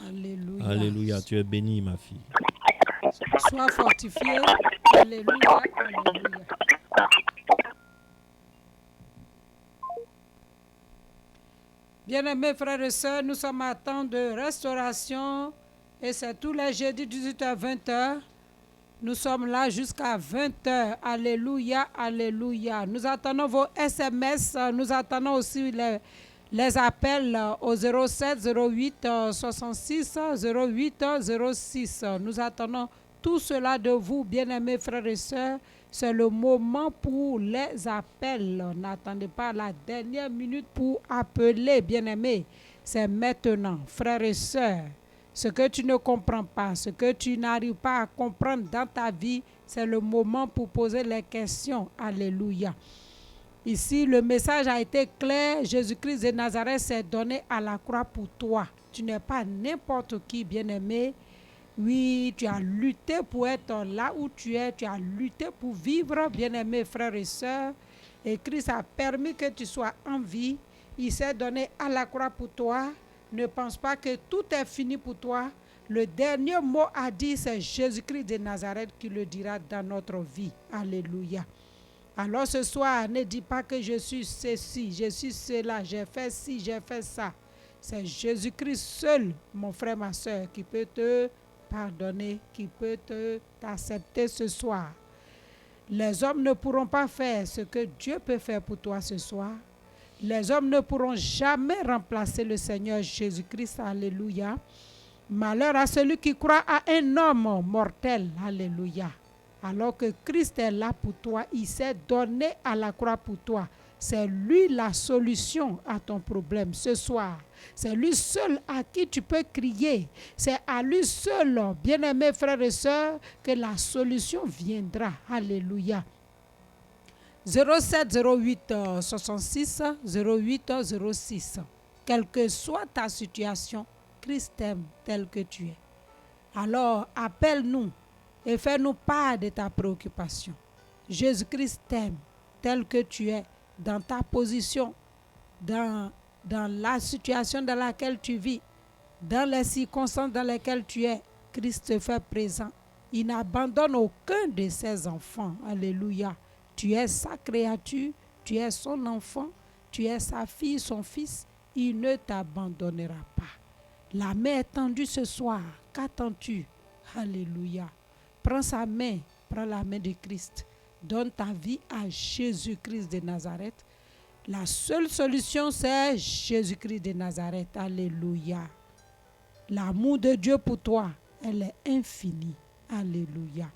Alléluia. Alléluia, tu es bénie ma fille. Sois fortifié. Alléluia. Alléluia. Bien-aimés frères et sœurs, nous sommes à temps de restauration et c'est tous les jeudis 18h-20h. Nous sommes là jusqu'à 20h. Alléluia, alléluia. Nous attendons vos SMS. Nous attendons aussi les appels au 07 08 66 08 06. Nous attendons tout cela de vous, bien-aimés frères et sœurs. C'est le moment pour les appels. N'attendez pas la dernière minute pour appeler, bien-aimés. C'est maintenant, frères et sœurs. Ce que tu ne comprends pas, ce que tu n'arrives pas à comprendre dans ta vie, c'est le moment pour poser les questions. Alléluia. Ici, le message a été clair. Jésus-Christ de Nazareth s'est donné à la croix pour toi. Tu n'es pas n'importe qui, bien-aimé. Oui, tu as lutté pour être là où tu es. Tu as lutté pour vivre, bien-aimés frères et sœurs. Et Christ a permis que tu sois en vie. Il s'est donné à la croix pour toi. Ne pense pas que tout est fini pour toi. Le dernier mot à dire, c'est Jésus-Christ de Nazareth qui le dira dans notre vie. Alléluia. Alors ce soir, ne dis pas que je suis ceci, je suis cela, j'ai fait ci, j'ai fait ça. C'est Jésus-Christ seul, mon frère, ma soeur, qui peut te pardonner, qui peut t'accepter ce soir. Les hommes ne pourront pas faire ce que Dieu peut faire pour toi ce soir. Les hommes ne pourront jamais remplacer le Seigneur Jésus-Christ. Alléluia. Malheur à celui qui croit à un homme mortel. Alléluia. Alors que Christ est là pour toi, il s'est donné à la croix pour toi. C'est lui la solution à ton problème ce soir. C'est lui seul à qui tu peux crier. C'est à lui seul, bien-aimés frères et sœurs, que la solution viendra. Alléluia. 07 08 66 08 06. Quelle que soit ta situation, Christ t'aime tel que tu es. Alors, appelle-nous et fais-nous part de ta préoccupation. Jésus-Christ t'aime tel que tu es, dans ta position, dans la situation dans laquelle tu vis, dans les circonstances dans lesquelles tu es. Christ te fait présent. Il n'abandonne aucun de ses enfants. Alléluia. Tu es sa créature, tu es son enfant, tu es sa fille, son fils. Il ne t'abandonnera pas. La main est tendue ce soir. Qu'attends-tu? Alléluia. Prends sa main, prends la main de Christ. Donne ta vie à Jésus-Christ de Nazareth. La seule solution, c'est Jésus-Christ de Nazareth. Alléluia. L'amour de Dieu pour toi, elle est infinie. Alléluia.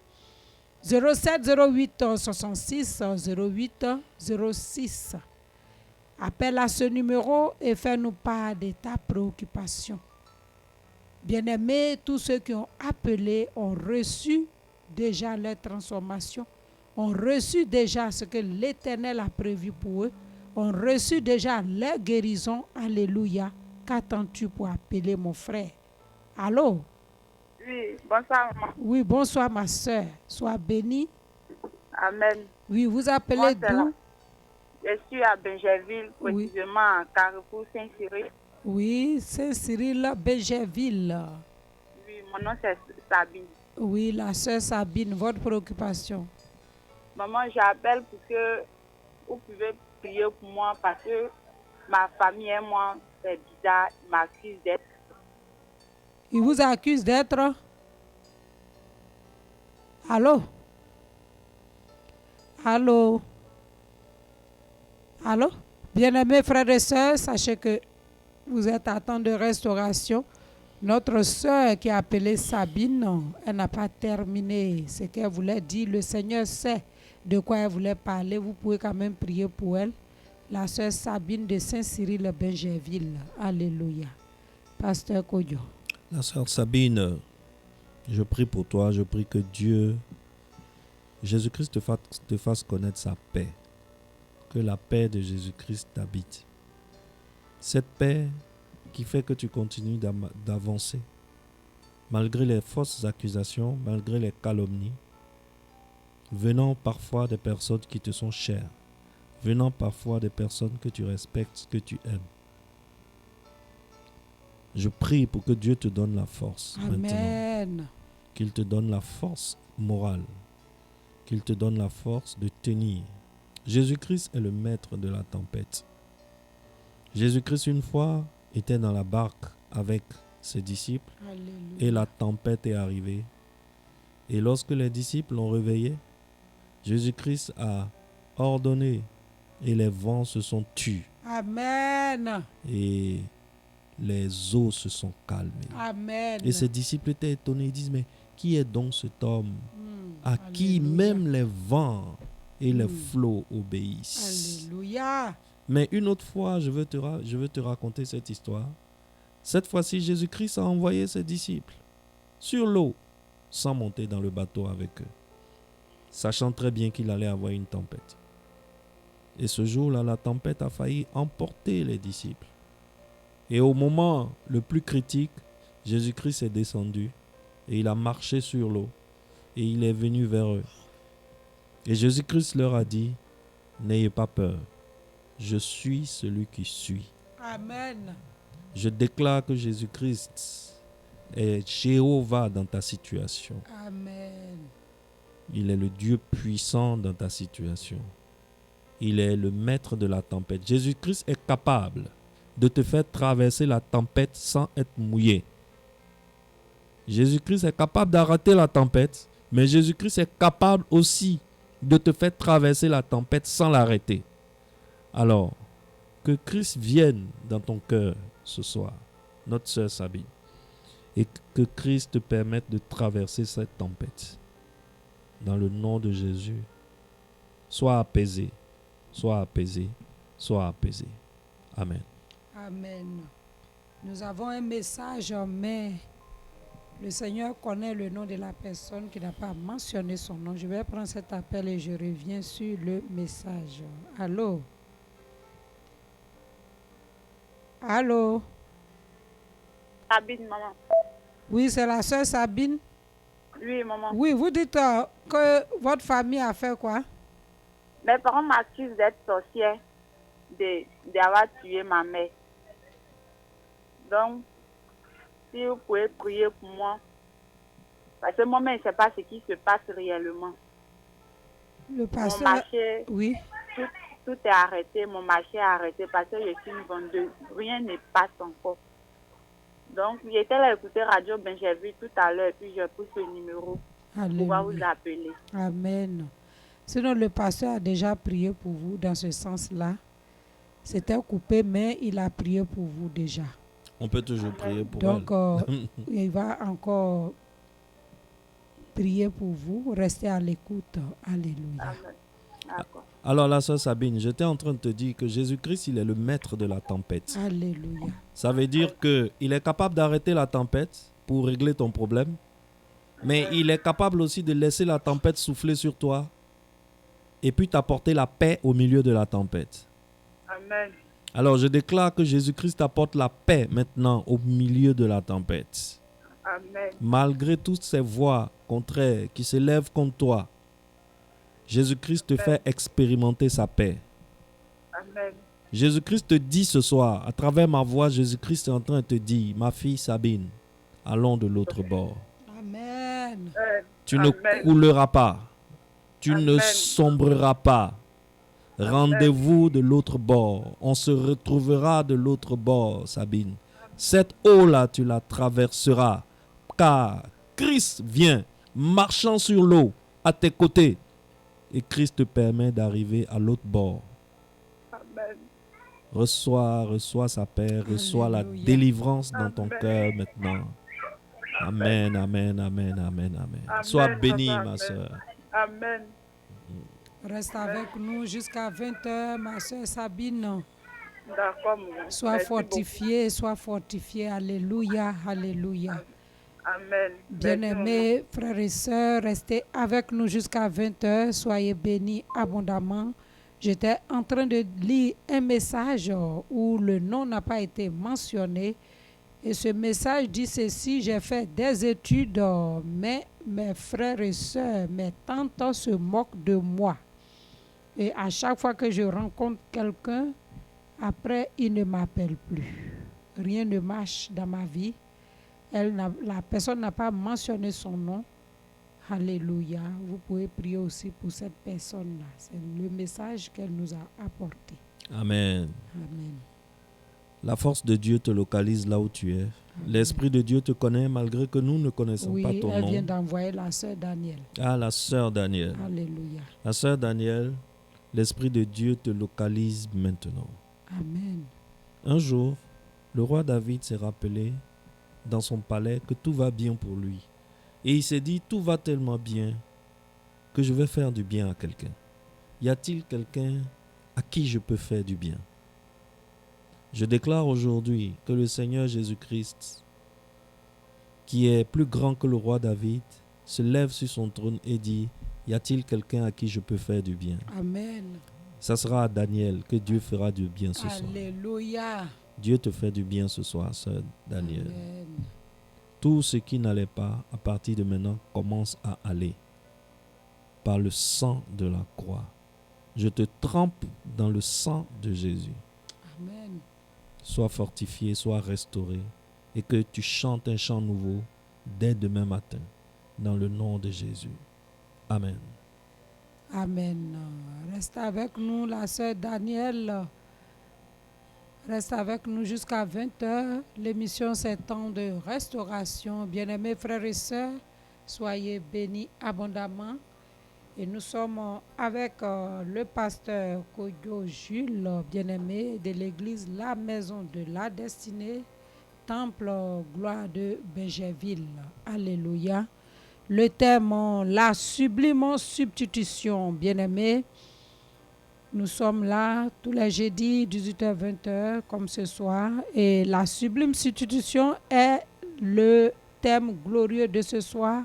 07 08 66 08 06. Appelle à ce numéro et fais-nous part de ta préoccupation. Bien-aimés, tous ceux qui ont appelé ont reçu déjà leur transformation, ont reçu déjà ce que l'Éternel a prévu pour eux, ont reçu déjà leur guérison. Alléluia. Qu'attends-tu pour appeler mon frère? Allô? Oui, bonsoir, maman. Oui, bonsoir ma soeur. Sois bénie. Amen. Oui, vous appelez Moi, c'est là. d'où? Je suis à Benjerville, Oui. précisément à Carrefour Saint-Cyril. Oui, Saint-Cyril, Benjerville. Oui, mon nom c'est Sabine. Oui, la soeur Sabine, votre préoccupation. Maman, j'appelle pour que vous pouvez prier pour moi parce que ma famille et moi, c'est bizarre, ils m'accusent d'être. Il vous accuse d'être... Allô? Allô? Allô? Bien-aimés frères et sœurs, sachez que vous êtes à temps de restauration. Notre sœur qui a appelé Sabine, elle n'a pas terminé ce qu'elle voulait dire. Le Seigneur sait de quoi elle voulait parler. Vous pouvez quand même prier pour elle. La sœur Sabine de Saint-Cyril, Benjerville. Alléluia. Pasteur Kodjo. La sœur Sabine, je prie pour toi, je prie que Dieu, Jésus-Christ te fasse connaître sa paix. Que la paix de Jésus-Christ t'habite. Cette paix qui fait que tu continues d'avancer, malgré les fausses accusations, malgré les calomnies, venant parfois des personnes qui te sont chères, venant parfois des personnes que tu respectes, que tu aimes. Je prie pour que Dieu te donne la force maintenant. Amen. Qu'il te donne la force morale. Qu'il te donne la force de tenir. Jésus-Christ est le maître de la tempête. Jésus-Christ, une fois, était dans la barque avec ses disciples Alléluia. et la tempête est arrivée. Et lorsque les disciples l'ont réveillé, Jésus-Christ a ordonné et les vents se sont tus Amen. et les eaux se sont calmées. Amen. Et ses disciples étaient étonnés. Ils disent, mais qui est donc cet homme à qui Alléluia. même les vents et les flots obéissent? Alléluia. Mais une autre fois, je veux te raconter cette histoire. Cette fois-ci, Jésus-Christ a envoyé ses disciples sur l'eau sans monter dans le bateau avec eux, sachant très bien qu'il allait avoir une tempête. Et ce jour-là, la tempête a failli emporter les disciples. Et au moment le plus critique, Jésus-Christ est descendu et il a marché sur l'eau et il est venu vers eux. Et Jésus-Christ leur a dit, n'ayez pas peur, je suis celui qui suis. Amen. Je déclare que Jésus-Christ est Jéhovah dans ta situation. Amen. Il est le Dieu puissant dans ta situation. Il est le maître de la tempête. Jésus-Christ est capable de te faire traverser la tempête sans être mouillé. Jésus-Christ est capable d'arrêter la tempête, mais Jésus-Christ est capable aussi de te faire traverser la tempête sans l'arrêter. Alors, que Christ vienne dans ton cœur ce soir, notre sœur Sabine, et que Christ te permette de traverser cette tempête. Dans le nom de Jésus, sois apaisé, sois apaisé, sois apaisé. Amen. Amen. Nous avons un message, mais le Seigneur connaît le nom de la personne qui n'a pas mentionné son nom. Je vais prendre cet appel et je reviens sur le message. Allô? Allô? Sabine, maman. Oui, c'est la sœur Sabine. Oui, maman. Oui, vous dites que votre famille a fait quoi? Mes parents m'accusent d'être sorcière, d'avoir tué ma mère. Donc, si vous pouvez prier pour moi, parce que moi-même, je ne sais pas ce qui se passe réellement. Le Mon pasteur. marché, Oui. tout est arrêté, mon marché est arrêté parce que je suis une vendeuse. Rien ne passe encore. Donc, j'étais là à écouter Radio Benjerville tout à l'heure, puis je pousse le numéro pour pouvoir vous Alléluia. appeler. Amen. Sinon, le pasteur a déjà prié pour vous dans ce sens-là. C'était coupé, mais il a prié pour vous déjà. On peut toujours prier pour Donc, elle. il va encore prier pour vous. Restez à l'écoute. Alléluia. Amen. D'accord. Alors la sœur Sabine, j'étais en train de te dire que Jésus-Christ, il est le maître de la tempête. Alléluia. Ça veut dire qu'il est capable d'arrêter la tempête pour régler ton problème, mais il est capable aussi de laisser la tempête souffler sur toi et puis t'apporter la paix au milieu de la tempête. Amen. Alors je déclare que Jésus-Christ apporte la paix maintenant au milieu de la tempête. Amen. Malgré toutes ces voix contraires qui s'élèvent contre toi, Jésus-Christ te fait expérimenter sa paix. Amen. Jésus-Christ te dit ce soir, à travers ma voix, Jésus-Christ est en train de te dire, ma fille Sabine, allons de l'autre bord. Amen. Tu ne Amen. couleras pas. Tu ne Amen. sombreras pas. Rendez-vous de l'autre bord. On se retrouvera de l'autre bord, Sabine. Cette eau-là, tu la traverseras. Car Christ vient, marchant sur l'eau, à tes côtés. Et Christ te permet d'arriver à l'autre bord. Amen. Reçois sa paix, reçois la Alléluia. délivrance dans ton Amen. cœur maintenant. Amen, amen, amen, amen, amen. Amen, Sois bénie, papa, ma amen. soeur. Amen. Reste avec nous jusqu'à 20h, ma soeur Sabine. D'accord, maman. Sois Merci fortifiée, sois fortifiée. Alléluia, alléluia. beaucoup. Amen. Bien-aimés frères et sœurs, restez avec nous jusqu'à 20h. Soyez bénis abondamment. J'étais en train de lire un message où le nom n'a pas été mentionné. Et ce message dit ceci: j'ai fait des études, mais mes frères et sœurs, mes tantes se moquent de moi. Et à chaque fois que je rencontre quelqu'un, après, il ne m'appelle plus. Rien ne marche dans ma vie. La personne n'a pas mentionné son nom. Alléluia. Vous pouvez prier aussi pour cette personne-là. C'est le message qu'elle nous a apporté. Amen. Amen. La force de Dieu te localise là où tu es. L'Esprit de Dieu te connaît malgré que nous ne connaissons pas ton elle nom. vient d'envoyer la sœur Daniel. Ah, la sœur Daniel. Alléluia. La sœur Daniel, l'Esprit de Dieu te localise maintenant. Amen. Un jour, le roi David s'est rappelé dans son palais que tout va bien pour lui. Et il s'est dit, tout va tellement bien que je vais faire du bien à quelqu'un. Y a-t-il quelqu'un à qui je peux faire du bien? Je déclare aujourd'hui que le Seigneur Jésus-Christ, qui est plus grand que le roi David, se lève sur son trône et dit, y a-t-il quelqu'un à qui je peux faire du bien? Amen. Ça sera à Daniel que Dieu fera du bien ce soir. Alléluia. Dieu te fait du bien ce soir, sœur Daniel. Amen. Tout ce qui n'allait pas, à partir de maintenant, commence à aller. Par le sang de la croix. Je te trempe dans le sang de Jésus. Amen. Sois fortifié, sois restauré. Et que tu chantes un chant nouveau dès demain matin. Dans le nom de Jésus. Amen. Amen. Reste avec nous, la sœur Daniel. Reste avec nous jusqu'à 20h. L'émission, c'est temps de restauration. Bien-aimés frères et sœurs, soyez bénis abondamment. Et nous sommes avec le pasteur Kodjo Jules, bien-aimé de l'église La Maison de la Destinée, Temple Gloire de Benjerville. Alléluia. Le thème, la sublime substitution, bien-aimé. Nous sommes là tous les jeudis, 18h-20h, comme ce soir. Et la sublime substitution est le thème glorieux de ce soir,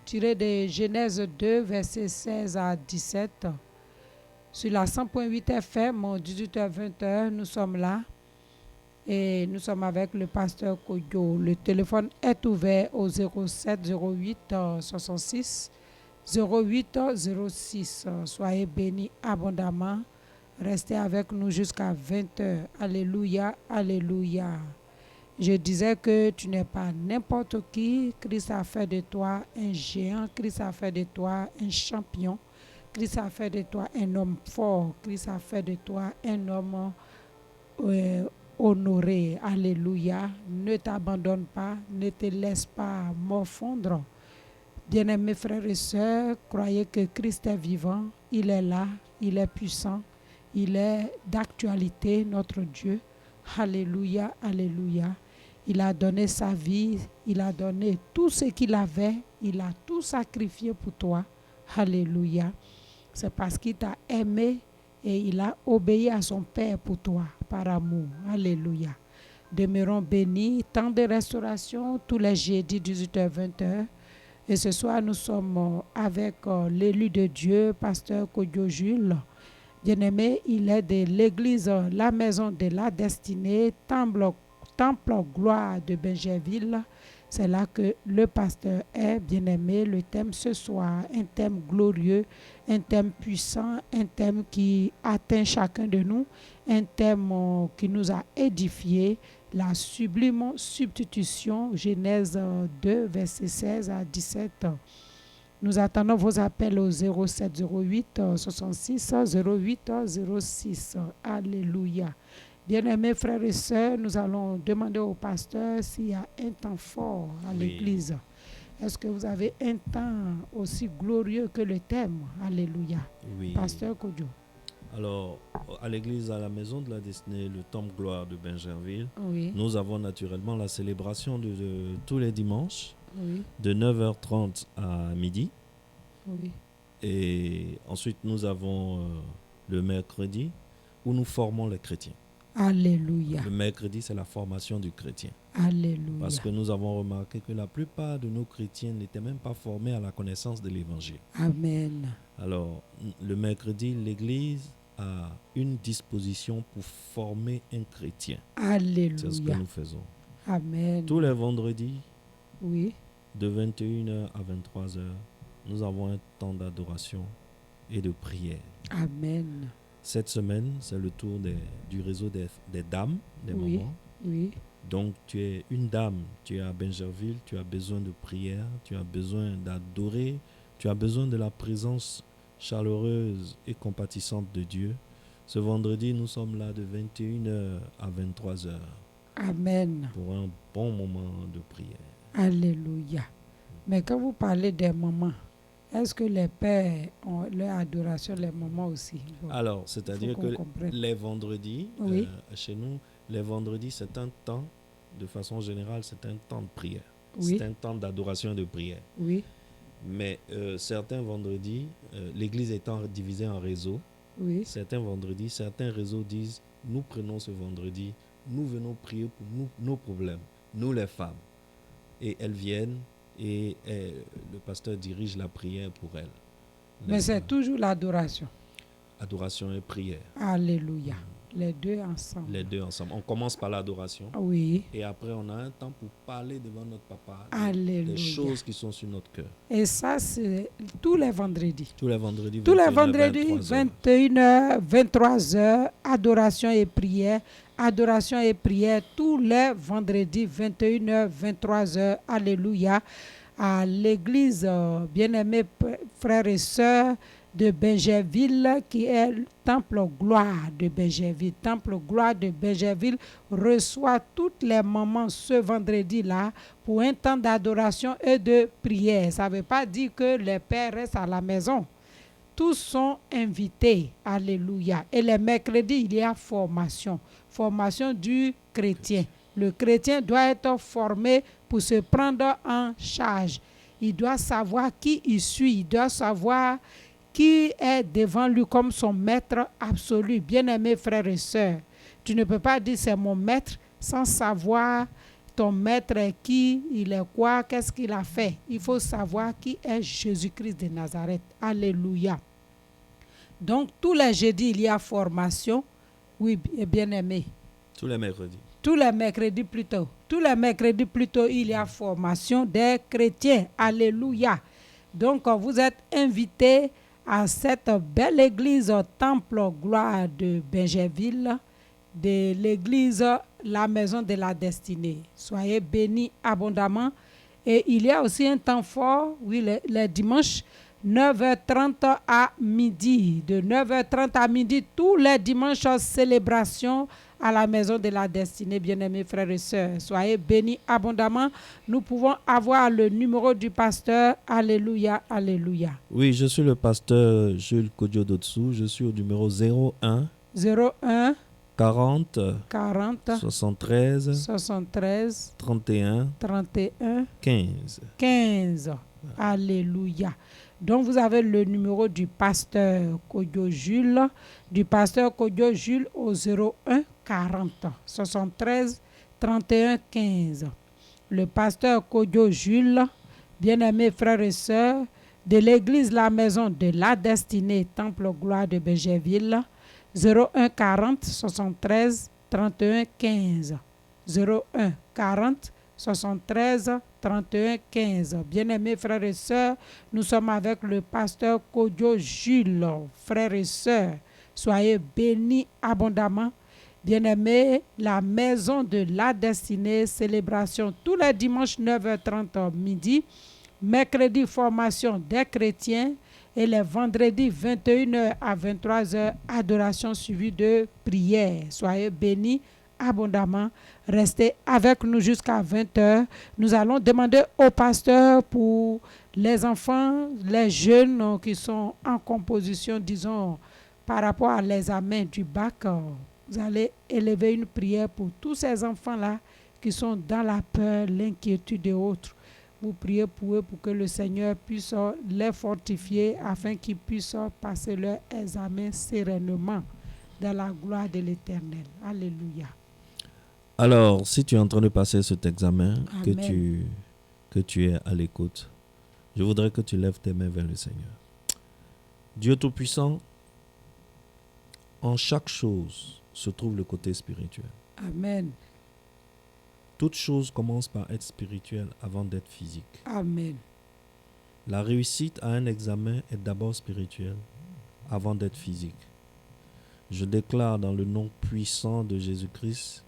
tiré de Genèse 2, versets 16 à 17. Sur la 100.8 FM, 18h-20h, nous sommes là. Et nous sommes avec le pasteur Kodjo. Le téléphone est ouvert au 07 08 66 08 06. Soyez bénis abondamment. Restez avec nous jusqu'à 20h. Alléluia, alléluia. Je disais que tu n'es pas n'importe qui. Christ a fait de toi un géant. Christ a fait de toi un champion. Christ a fait de toi un homme fort. Christ a fait de toi un homme honoré. Alléluia. Ne t'abandonne pas. Ne te laisse pas morfondre. Bien-aimés frères et sœurs, croyez que Christ est vivant. Il est là. Il est puissant. Il est d'actualité, notre Dieu. Alléluia, alléluia. Il a donné sa vie. Il a donné tout ce qu'il avait. Il a tout sacrifié pour toi. Alléluia. C'est parce qu'il t'a aimé et il a obéi à son Père pour toi, par amour. Alléluia. Demeurons bénis. Temps de restauration tous les jeudis 18h-20h. Et ce soir, nous sommes avec l'élu de Dieu, pasteur Kodjo Jules. Bien-aimé, il est de l'église La Maison de la Destinée, Temple Gloire de Benjerville. C'est là que le pasteur est, bien-aimé. Le thème ce soir, un thème glorieux, un thème puissant, un thème qui atteint chacun de nous, un thème qui nous a édifiés, la sublime substitution, Genèse 2, versets 16 à 17. Nous attendons vos appels au 07 08 66 08 06. Alléluia. Bien-aimés frères et sœurs, nous allons demander au pasteur s'il y a un temps fort à l'église. Est-ce que vous avez un temps aussi glorieux que le thème? Alléluia. Oui. Pasteur Kodjo. Alors, à l'église à la Maison de la Destinée, le Temple Gloire de Benjerville, Oui. nous avons naturellement la célébration de tous les dimanches, Oui. de 9h30 à midi. Oui. Et ensuite, nous avons le mercredi où nous formons les chrétiens. Alléluia. Le mercredi, c'est la formation du chrétien. Alléluia. Parce que nous avons remarqué que la plupart de nos chrétiens n'étaient même pas formés à la connaissance de l'évangile. Amen. Alors, le mercredi, l'église a une disposition pour former un chrétien. Alléluia. C'est ce que nous faisons. Amen. Tous les vendredis, Oui. de 21h à 23h, nous avons un temps d'adoration et de prière. Amen. Cette semaine, c'est le tour du réseau des dames, des Oui. mamans. Oui. Donc, tu es une dame, tu es à Benjerville, tu as besoin de prière, tu as besoin d'adorer, tu as besoin de la présence chaleureuse et compatissante de Dieu. Ce vendredi, nous sommes là de 21h à 23h Amen. pour un bon moment de prière. Alléluia. Mais quand vous parlez des moments, est-ce que les pères ont leur adoration les moments aussi? Bon, Alors, c'est-à-dire faut que qu'on comprenne. les vendredis, Oui. chez nous, les vendredis, c'est un temps, de façon générale, c'est un temps de prière. Oui. C'est un temps d'adoration et de prière. Oui, Mais certains vendredis, l'église étant divisée en réseaux, oui. certains vendredis, certains réseaux disent, nous prenons ce vendredi, nous venons prier pour nous, nos problèmes, nous les femmes. Et elles viennent et le pasteur dirige la prière pour elles. Mais c'est toujours l'adoration. Adoration et prière. Alléluia. Les deux ensemble. Les deux ensemble. On commence par l'adoration Oui. et après on a un temps pour parler devant notre papa Alléluia. des choses qui sont sur notre cœur. Et ça, c'est tous les vendredis. Tous les vendredis, Tous les 21h, vendredis, 23h. 21h, 23h, adoration et prière. Adoration et prière tous les vendredis, 21h, 23h. Alléluia. À l'église, bien-aimés frères et sœurs de Benjerville, qui est le temple gloire de Benjerville. Temple gloire de Benjerville reçoit toutes les mamans ce vendredi-là pour un temps d'adoration et de prière. Ça ne veut pas dire que les pères restent à la maison. Tous sont invités. Alléluia. Et les mercredis, il y a formation. Formation du chrétien. Le chrétien doit être formé pour se prendre en charge. Il doit savoir qui il suit. Il doit savoir qui est devant lui comme son maître absolu. Bien-aimés frères et sœurs, tu ne peux pas dire c'est mon maître sans savoir ton maître est qui, il est quoi, qu'est-ce qu'il a fait. Il faut savoir qui est Jésus-Christ de Nazareth. Alléluia. Donc, tous les jeudis, il y a formation. Oui, bien-aimé. Tous les mercredis. Tous les mercredis plutôt. Tous les mercredis plutôt, il y a formation des chrétiens. Alléluia. Donc, vous êtes invités à cette belle église temple gloire de Benjerville, de l'église La Maison de la Destinée. Soyez bénis abondamment. Et il y a aussi un temps fort, oui, les dimanches, 9h30 à midi. De 9h30 à midi, tous les dimanches, célébration à la Maison de la Destinée, bien-aimés frères et sœurs. Soyez bénis abondamment. Nous pouvons avoir le numéro du pasteur. Alléluia, alléluia. Oui, je suis le pasteur Jules Kodjo-Dotsu. Je suis au numéro 01 40 73 31 15. Alléluia. Donc, vous avez le numéro du pasteur Kodjo Jules, au 01 40 73 31 15. Le pasteur Kodjo Jules, bien-aimés frères et sœurs, de l'église La Maison de la Destinée, Temple Gloire de Benjerville, 01 40 73 31 15. 01 40 73 31 15. Bien-aimés frères et sœurs, nous sommes avec le pasteur Kodjo Jules. Frères et sœurs, soyez bénis abondamment. Bien-aimés, la Maison de la Destinée, célébration tous les dimanches 9h30 midi, mercredi formation des chrétiens et les vendredis 21h à 23h, adoration suivie de prière. Soyez bénis abondamment. Restez avec nous jusqu'à 20h. Nous allons demander au pasteur pour les enfants, les jeunes qui sont en composition, disons, par rapport à l'examen du bac. Vous allez élever une prière pour tous ces enfants-là qui sont dans la peur, l'inquiétude et autres. Vous priez pour eux pour que le Seigneur puisse les fortifier afin qu'ils puissent passer leur examen sereinement dans la gloire de l'Éternel. Alléluia. Alors, si tu es en train de passer cet examen, Amen. que tu es à l'écoute, je voudrais que tu lèves tes mains vers le Seigneur. Dieu Tout-Puissant, en chaque chose se trouve le côté spirituel. Amen. Toute chose commence par être spirituelle avant d'être physique. Amen. La réussite à un examen est d'abord spirituelle avant d'être physique. Je déclare dans le nom puissant de Jésus-Christ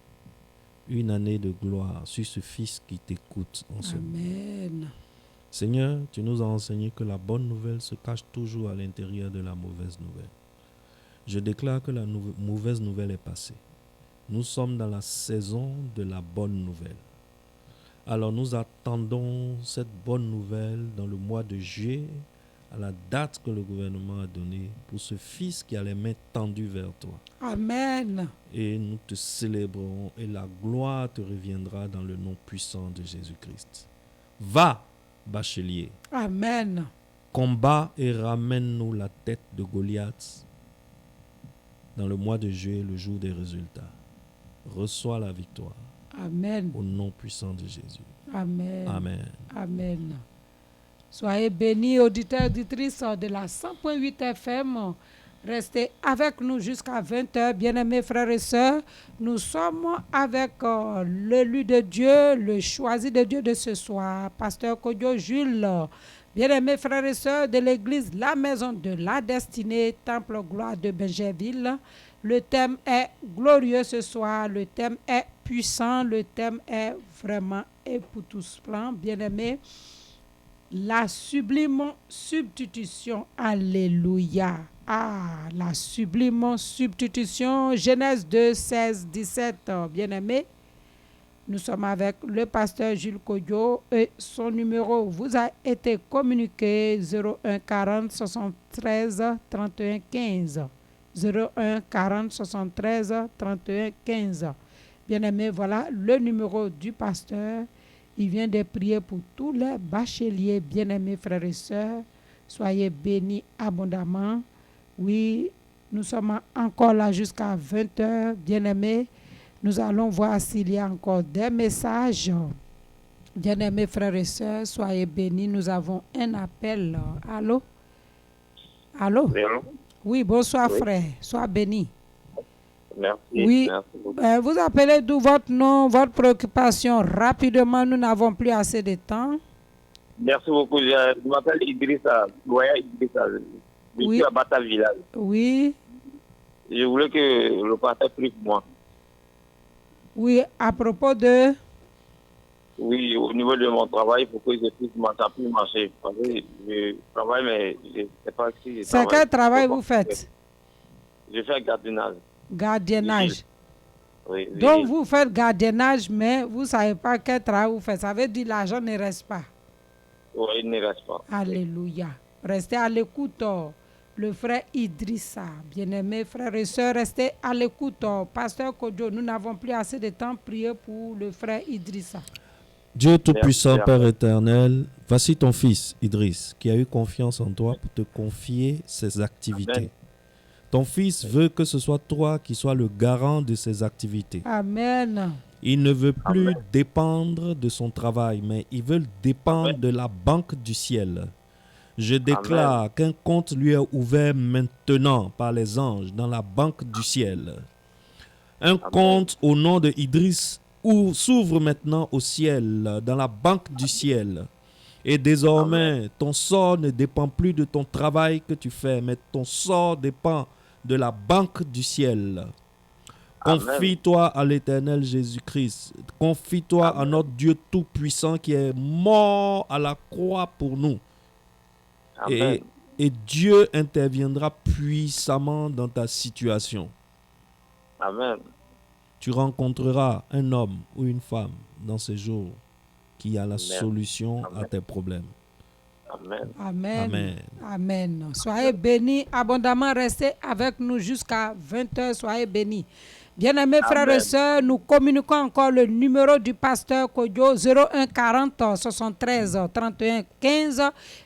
une année de gloire sur ce fils qui t'écoute en ce moment. Amen. Seigneur, tu nous as enseigné que la bonne nouvelle se cache toujours à l'intérieur de la mauvaise nouvelle. Je déclare que la mauvaise nouvelle est passée. Nous sommes dans la saison de la bonne nouvelle. Alors nous attendons cette bonne nouvelle dans le mois de juillet, à la date que le gouvernement a donnée pour ce fils qui a les mains tendues vers toi. Amen. Et nous te célébrerons et la gloire te reviendra dans le nom puissant de Jésus-Christ. Va, bachelier. Amen. Combat et ramène-nous la tête de Goliath dans le mois de juillet, le jour des résultats. Reçois la victoire. Amen. Au nom puissant de Jésus. Amen. Amen. Amen. Soyez bénis, auditeurs, auditrices de la 100.8 FM. Restez avec nous jusqu'à 20h. Bien-aimés frères et sœurs, nous sommes avec l'élu de Dieu, le choisi de Dieu de ce soir, Pasteur Kodjo Jules. Bien-aimés frères et sœurs de l'église La Maison de la Destinée, Temple Gloire de Benjerville. Le thème est glorieux ce soir, le thème est puissant, le thème est vraiment époustouflant. Bien-aimés, la sublime substitution. Alléluia. Ah, la sublime substitution. Genèse 2, 16, 17. Bien-aimés, nous sommes avec le pasteur Jules Kodjo et son numéro vous a été communiqué 01 40 73 31 15. 01 40 73 31 15. Bien-aimés, voilà le numéro du pasteur. Il vient de prier pour tous les bacheliers, bien-aimés frères et sœurs. Soyez bénis abondamment. Oui, nous sommes encore là jusqu'à 20h, bien-aimés. Nous allons voir s'il y a encore des messages. Bien-aimés frères et sœurs, soyez bénis. Nous avons un appel. Allô? Allô? Oui, bonsoir frère. Sois béni. Merci. Oui, merci vous appelez d'où votre nom, votre préoccupation rapidement, nous n'avons plus assez de temps. Merci beaucoup. Je m'appelle Idrissa, Goya Idrissa. Je suis à Bata Village. Oui. Je voulais que le pasteur prie pour moi. Oui, à propos de... Oui, au niveau de mon travail, pour que je puisse marcher. Parce que je travaille, mais je ne sais pas si je C'est quel travail vous faites? Je fais gardiennage. Gardiennage. Oui, Donc vous faites gardiennage, mais vous ne savez pas quel travail vous faites. Ça veut dire que l'argent ne reste pas. Oui, il ne reste pas. Alléluia. Restez à l'écoute. Le frère Idrissa, bien-aimés frères et sœurs, restez à l'écoute. Pasteur Kodjo, nous n'avons plus assez de temps. Priez pour le frère Idrissa. Dieu Tout-Puissant, Père éternel, voici ton fils Idriss qui a eu confiance en toi pour te confier ses activités. Amen. Ton fils veut que ce soit toi qui sois le garant de ses activités. Amen. Il ne veut plus dépendre de son travail, mais il veut dépendre de la banque du ciel. Je déclare qu'un compte lui est ouvert maintenant par les anges dans la banque du ciel. Un compte au nom de Idriss s'ouvre maintenant au ciel, dans la banque du ciel. Et désormais, ton sort ne dépend plus de ton travail que tu fais, mais ton sort dépend de la banque du ciel. Confie-toi à l'Éternel Jésus-Christ. Confie-toi à notre Dieu Tout-Puissant qui est mort à la croix pour nous. Et Dieu interviendra puissamment dans ta situation. Amen. Tu rencontreras un homme ou une femme dans ces jours qui a la solution à tes problèmes. Amen. Amen. Amen. Amen. Soyez bénis abondamment. Restez avec nous jusqu'à 20h. Soyez bénis. Bien-aimés frères et sœurs, nous communiquons encore le numéro du pasteur Kodjo 01 40 73 31 15.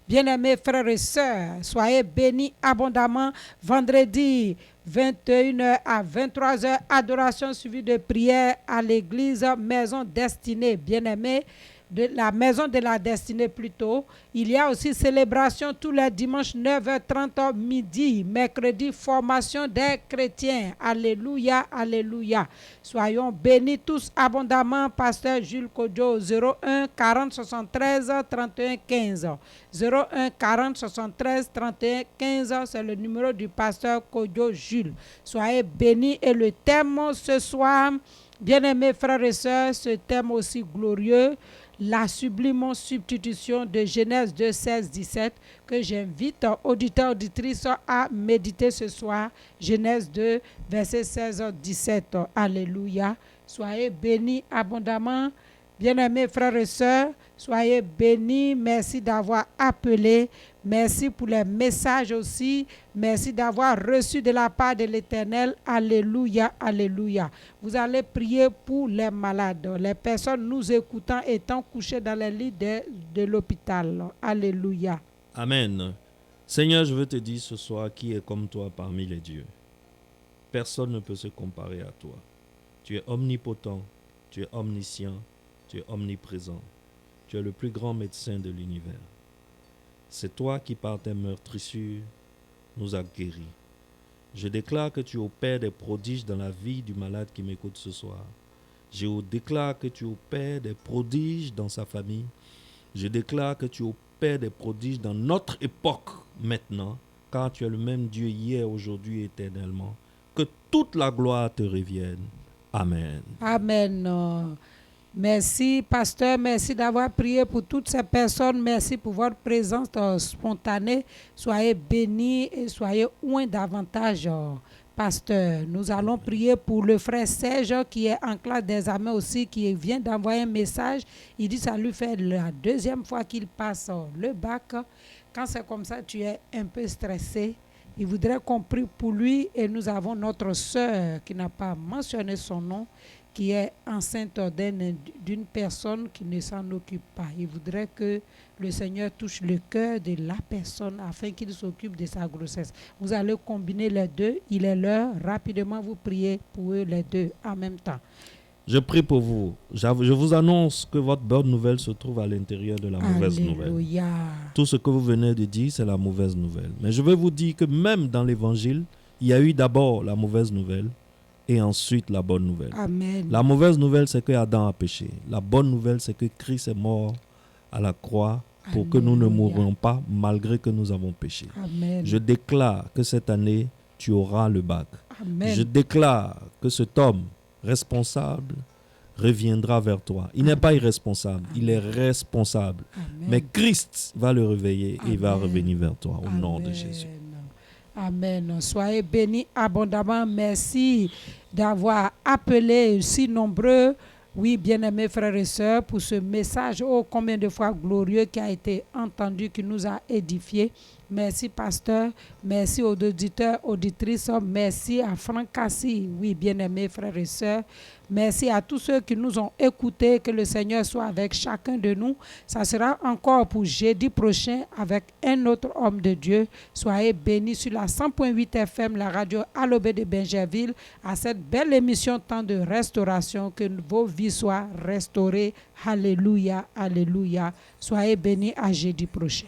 Bien-aimés frères et sœurs, soyez bénis abondamment. Vendredi 21h à 23h, adoration suivie de prière à l'église Maison Destinée. Bien-aimés, de la Maison de la Destinée plutôt. Il y a aussi célébration tous les dimanches 9h30 midi. Mercredi, formation des chrétiens. Alléluia, alléluia. Soyons bénis tous abondamment. Pasteur Jules Kodjo 01 40 73 31 15. 01 40 73 31 15. C'est le numéro du pasteur Kodjo Jules. Soyez bénis. Et le thème ce soir, bien-aimés frères et sœurs, ce thème aussi glorieux, la sublime substitution de Genèse 2, 16, 17 que j'invite auditeurs, auditrices à méditer ce soir. Genèse 2, verset 16, 17. Alléluia. Soyez bénis abondamment. Bien-aimés frères et sœurs, soyez bénis. Merci d'avoir appelé. Merci pour les messages aussi. Merci d'avoir reçu de la part de l'Éternel. Alléluia, alléluia. Vous allez prier pour les malades, les personnes nous écoutant étant couchées dans les lits de l'hôpital. Alléluia. Amen. Seigneur, je veux te dire ce soir qui est comme toi parmi les dieux. Personne ne peut se comparer à toi. Tu es omnipotent, tu es omniscient, tu es omniprésent. Tu es le plus grand médecin de l'univers. C'est toi qui, par tes meurtrissures, nous as guéris. Je déclare que tu opères des prodiges dans la vie du malade qui m'écoute ce soir. Je déclare que tu opères des prodiges dans sa famille. Je déclare que tu opères des prodiges dans notre époque maintenant, car tu es le même Dieu hier, aujourd'hui, éternellement. Que toute la gloire te revienne. Amen. Amen. Merci, pasteur. Merci d'avoir prié pour toutes ces personnes. Merci pour votre présence spontanée. Soyez bénis et soyez oints davantage, pasteur. Nous allons prier pour le frère Serge qui est en classe d'examen aussi, qui vient d'envoyer un message. Il dit que ça lui fait la deuxième fois qu'il passe le bac. Quand c'est comme ça, tu es un peu stressé. Il voudrait qu'on prie pour lui et nous avons notre sœur qui n'a pas mentionné son nom, qui est enceinte d'une personne qui ne s'en occupe pas. Il voudrait que le Seigneur touche le cœur de la personne afin qu'il s'occupe de sa grossesse. Vous allez combiner les deux. Il est l'heure. Rapidement, vous priez pour eux les deux en même temps. Je prie pour vous. Je vous annonce que votre bonne nouvelle se trouve à l'intérieur de la mauvaise nouvelle. Tout ce que vous venez de dire, c'est la mauvaise nouvelle. Mais je veux vous dire que même dans l'évangile, il y a eu d'abord la mauvaise nouvelle et ensuite la bonne nouvelle. Amen. La mauvaise nouvelle, c'est que Adam a péché. La bonne nouvelle, c'est que Christ est mort à la croix pour que nous ne mourions pas malgré que nous avons péché. Amen. Je déclare que cette année, tu auras le bac. Amen. Je déclare que cet homme responsable reviendra vers toi. Il n'est pas irresponsable, il est responsable. Amen. Mais Christ va le réveiller et il va Amen. revenir vers toi au nom de Jésus. Amen. Soyez bénis abondamment. Merci d'avoir appelé si nombreux. Oui, bien-aimés frères et sœurs, pour ce message, oh combien de fois glorieux qui a été entendu, qui nous a édifiés. Merci, pasteur. Merci aux auditeurs, auditrices. Merci à Franck Cassi. Oui, bien-aimés frères et sœurs. Merci à tous ceux qui nous ont écoutés. Que le Seigneur soit avec chacun de nous. Ça sera encore pour jeudi prochain avec un autre homme de Dieu. Soyez bénis sur la 100.8 FM, la radio Alobé de Bingerville, à cette belle émission Temps de restauration. Que vos vies soient restaurées. Alléluia, alléluia. Soyez bénis à jeudi prochain.